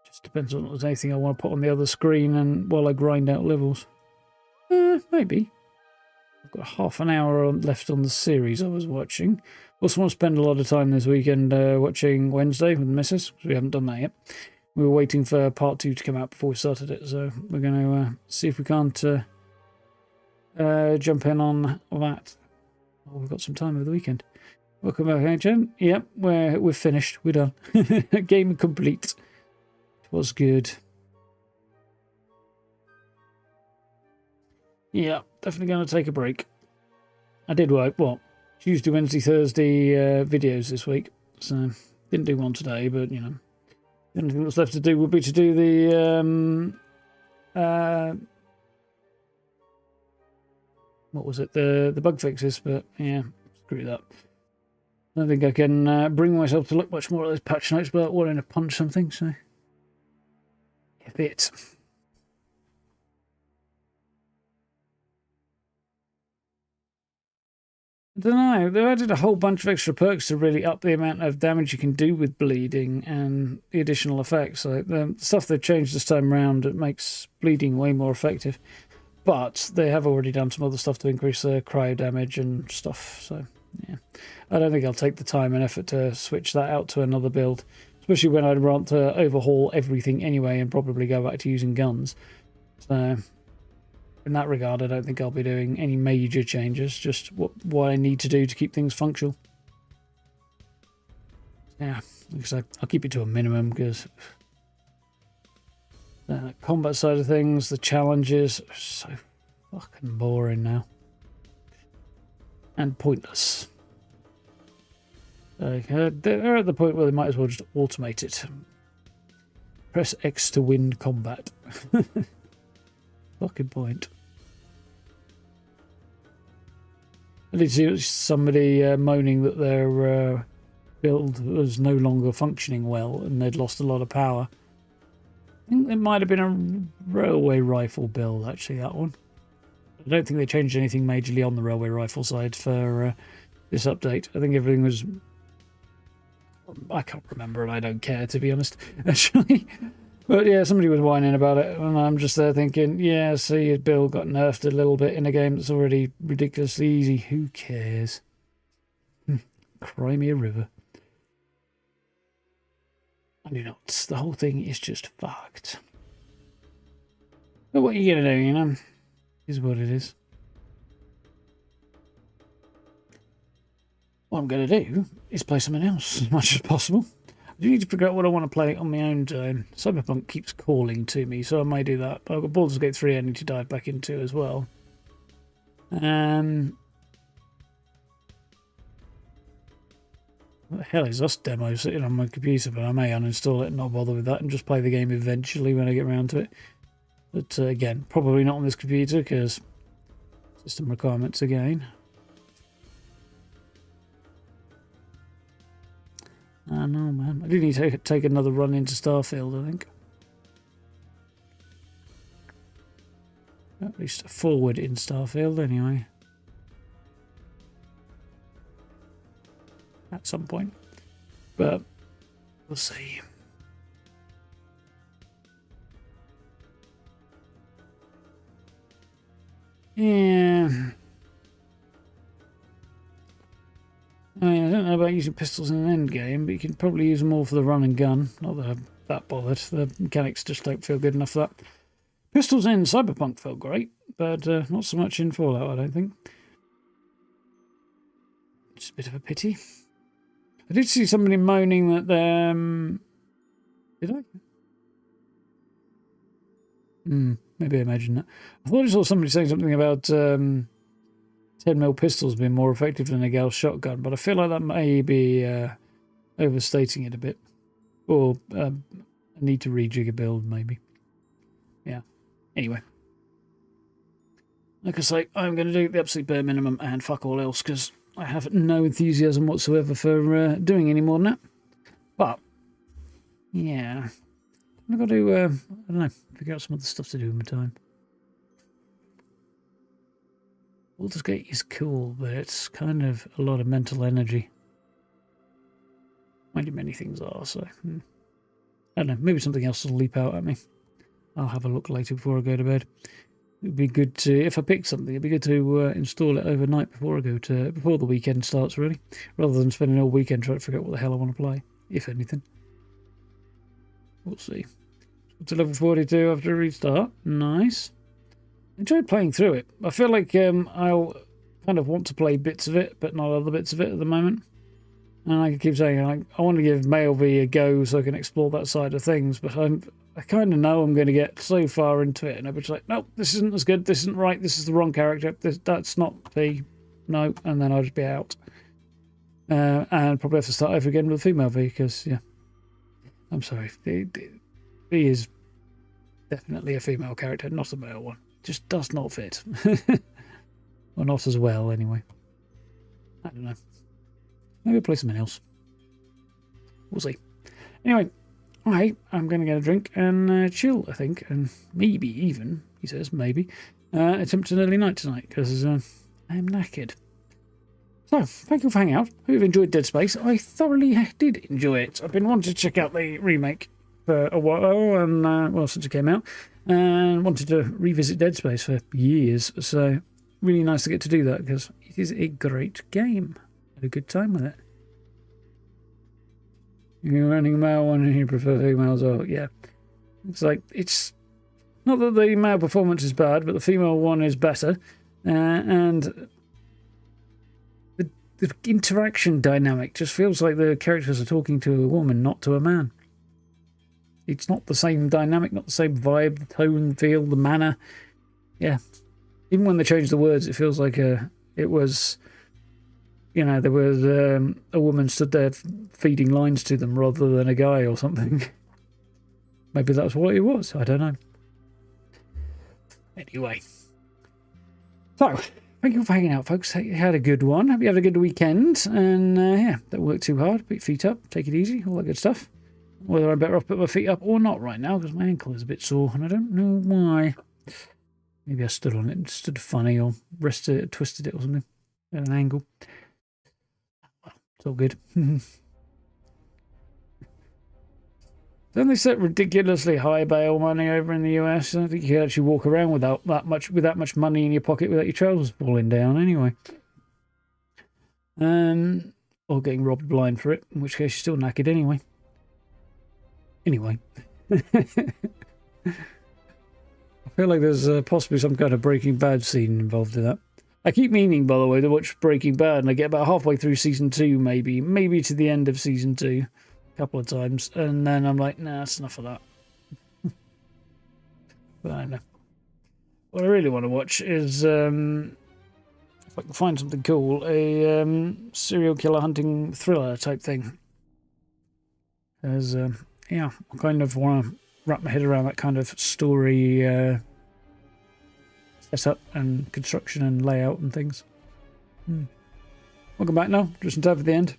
Speaker 1: Just depends on if there's anything I want to put on the other screen and while I grind out levels. Maybe. I've got half an hour left on the series I was watching. Also want to spend a lot of time this weekend watching Wednesday with the missus, because we haven't done that yet. We were waiting for part 2 to come out before we started it, so we're going to see if we can't jump in on that. Oh, we've got some time over the weekend. Welcome back, Agent. Yep, we're finished. We're done. Game complete. It was good. Yeah, definitely going to take a break. I did work, Tuesday, Wednesday, Thursday videos this week. So, didn't do one today, but, you know. The only thing that's left to do would be to do the... what was it? The bug fixes, but yeah, screw that. I don't think I can bring myself to look much more at those patch notes without wanting to punch something, so... a bit. I don't know, they added a whole bunch of extra perks to really up the amount of damage you can do with bleeding and the additional effects. Like the stuff they've changed this time around, it makes bleeding way more effective. But they have already done some other stuff to increase the cryo damage and stuff, so yeah. I don't think I'll take the time and effort to switch that out to another build, especially when I'd want to overhaul everything anyway and probably go back to using guns. So, in that regard, I don't think I'll be doing any major changes, just what I need to do to keep things functional. Yeah, like I said, I'll keep it to a minimum, because the combat side of things, the challenges, are so fucking boring now. And pointless. Like, they're at the point where they might as well just automate it. Press X to win combat. Fucking point. I did see somebody moaning that their build was no longer functioning well and they'd lost a lot of power. I think it might have been a railway rifle build, actually, that one. I don't think they changed anything majorly on the railway rifle side for this update. I think everything was... I can't remember and I don't care, to be honest, actually. But yeah, somebody was whining about it, and I'm just there thinking, yeah, see, your build got nerfed a little bit in a game that's already ridiculously easy. Who cares? Cry me a river. I do not. The whole thing is just fucked. But what are you going to do, you know? Is what it is. What I'm going to do is play something else as much as possible. I do need to figure out what I want to play on my own time. Cyberpunk keeps calling to me, so I may do that. But I've got Baldur's Gate 3 I need to dive back into as well. What the hell is this demo sitting on my computer? But I may uninstall it and not bother with that and just play the game eventually when I get around to it. But again, probably not on this computer because system requirements again. I know, man. I do need to take another run into Starfield, I think. At least forward in Starfield, anyway. At some point. But we'll see. Yeah. I mean, I don't know about using pistols in an end game, but you can probably use them all for the run and gun. Not that I'm that bothered. The mechanics just don't feel good enough for that. Pistols in Cyberpunk felt great, but not so much in Fallout, I don't think. Just a bit of a pity. I did see somebody moaning that did I? Maybe I imagined that. I thought I saw somebody saying something about 10mm pistols being more effective than a Gauss shotgun, but I feel like that may be overstating it a bit. Or I need to rejig a build, maybe. Yeah. Anyway. Like I say, I'm going to do the absolute bare minimum and fuck all else, because I have no enthusiasm whatsoever for doing any more than that. But, yeah. I've got to, I don't know, figure out some other stuff to do in my time. Baldur's Gate is cool, but it's kind of a lot of mental energy. Many things are, so... I don't know, maybe something else will leap out at me. I'll have a look later before I go to bed. It would be good to, if I pick something, it'd be good to install it overnight before I go to, before the weekend starts, really. Rather than spending all weekend trying to figure out what the hell I want to play, if anything. We'll see. To level 42 after a restart. Nice. Enjoyed playing through it. I feel like I'll kind of want to play bits of it, but not other bits of it at the moment. And I keep saying, I want to give Male V a go so I can explore that side of things, but I kind of know I'm going to get so far into it, and I'll be just like, nope, this isn't as good, this isn't right, this is the wrong character, that's not V, no, and then I'll just be out. And probably have to start over again with a female V, because, yeah, I'm sorry, V is definitely a female character, not a male one. Just does not fit. Or not as well, anyway. I don't know. Maybe I'll play something else. We'll see. Anyway, I'm going to get a drink and chill, I think. And maybe even, he says, maybe, attempt an early night tonight, because I am knackered. So, thank you for hanging out. Hope you've enjoyed Dead Space. I thoroughly did enjoy it. I've been wanting to check out the remake for a while, and well, since it came out, and wanted to revisit Dead Space for years. So, really nice to get to do that, because it is a great game. Had a good time with it. You're running a male one and you prefer females. Oh, yeah. It's like, it's not that the male performance is bad, but the female one is better. And the interaction dynamic just feels like the characters are talking to a woman, not to a man. It's not the same dynamic, not the same vibe, the tone, feel, the manner. Yeah. Even when they change the words, it feels like it was... You know, there was a woman stood there feeding lines to them rather than a guy or something. Maybe that's what it was. I don't know. Anyway. So, thank you for hanging out, folks. You had a good one. Hope you had a good weekend. And, yeah, don't work too hard. Put your feet up. Take it easy. All that good stuff. Whether I'm better off putting my feet up or not right now, because my ankle is a bit sore, and I don't know why. Maybe I stood on it and stood funny, or rested it, twisted it or something at an angle. It's all good. Don't they set ridiculously high bail money over in the US? I don't think you can actually walk around without that much money in your pocket without your trousers falling down anyway. Or getting robbed blind for it, in which case you're still knackered anyway. Anyway. I feel like there's possibly some kind of Breaking Bad scene involved in that. I keep meaning, by the way, to watch Breaking Bad, and I get about halfway through season 2, maybe to the end of season 2. Couple of times, and then I'm like, nah, that's enough of that. But I don't know. What I really want to watch is, if I can find something cool, a serial killer hunting thriller type thing. As yeah, I kind of want to wrap my head around that kind of story setup and construction and layout and things. Welcome back now, just in time for the end.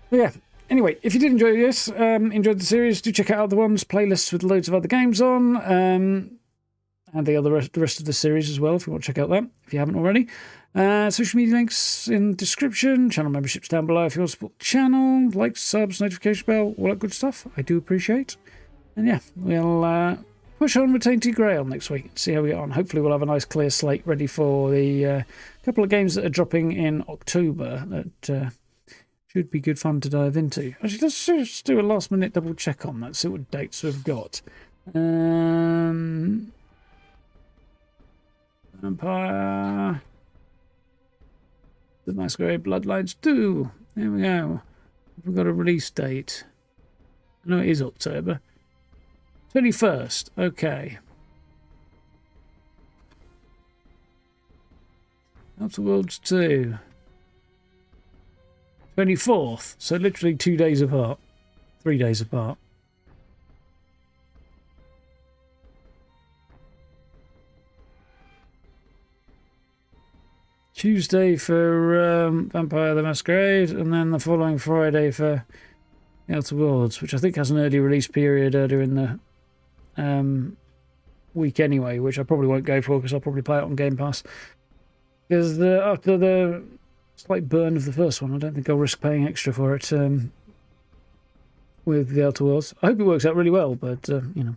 Speaker 1: But yeah, anyway, if you did enjoy this, enjoyed the series, do check out other ones, playlists with loads of other games on, and the rest of the series as well, if you want to check out that, if you haven't already. Social media links in the description, channel memberships down below if you want to support the channel, likes, subs, notification bell, all that good stuff, I do appreciate. And yeah, we'll push on with Tainted Grail next week, see how we get on. Hopefully we'll have a nice clear slate ready for the couple of games that are dropping in October that... should be good fun to dive into. Actually, let's just do a last minute double check on that, see what dates we've got. Vampire. The Masquerade Bloodlines 2. There we go. We've got a release date. I know it is October. 21st. Okay. Outer Worlds 2. 24th, so literally 2 days apart. 3 days apart. Tuesday for Vampire the Masquerade, and then the following Friday for Outer Worlds, which I think has an early release period earlier in the week anyway, which I probably won't go for because I'll probably play it on Game Pass. Because after the slight burn of the first one, I don't think I'll risk paying extra for it with the Outer Worlds. I hope it works out really well, but, you know.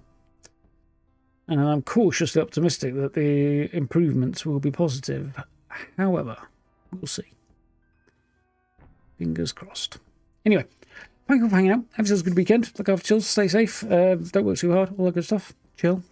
Speaker 1: And I'm cautiously optimistic that the improvements will be positive. However, we'll see. Fingers crossed. Anyway, thank you for hanging out. Have yourselves a good weekend. Look after yourselves. Stay safe. Don't work too hard. All that good stuff. Chill.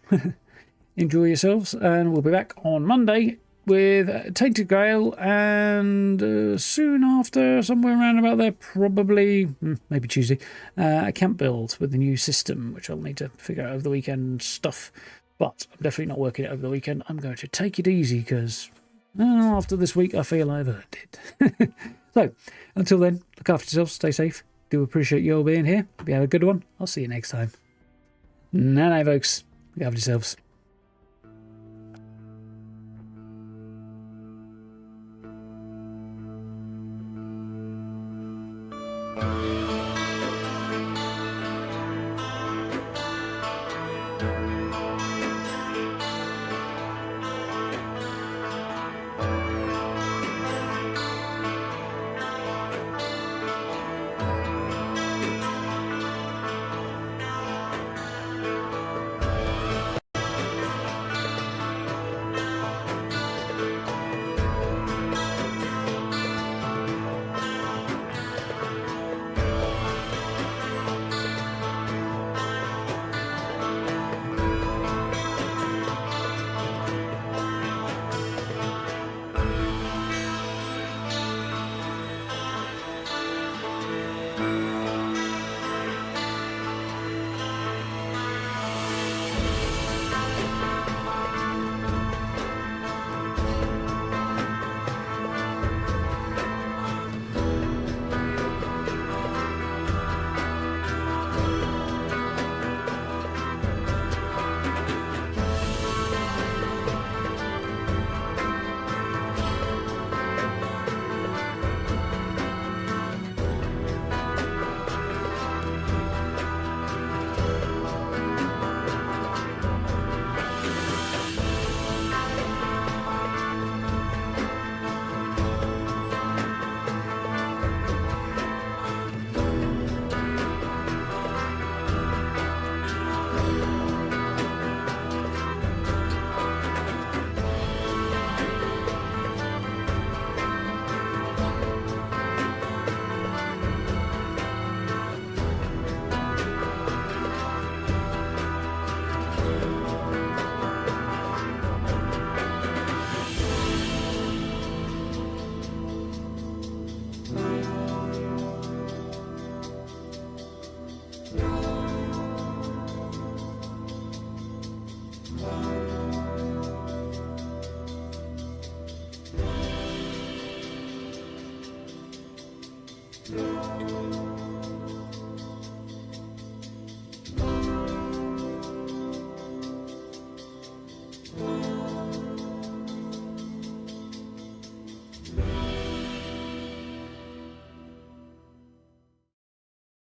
Speaker 1: Enjoy yourselves. And we'll be back on Monday with Tainted Grail, and soon after, somewhere around about there, probably, maybe Tuesday, a camp build with the new system, which I'll need to figure out over the weekend stuff. But I'm definitely not working it over the weekend. I'm going to take it easy because after this week, I feel I've earned it. So, until then, look after yourselves, stay safe. Do appreciate you all being here. Hope you have a good one. I'll see you next time. Night, folks. Look after yourselves.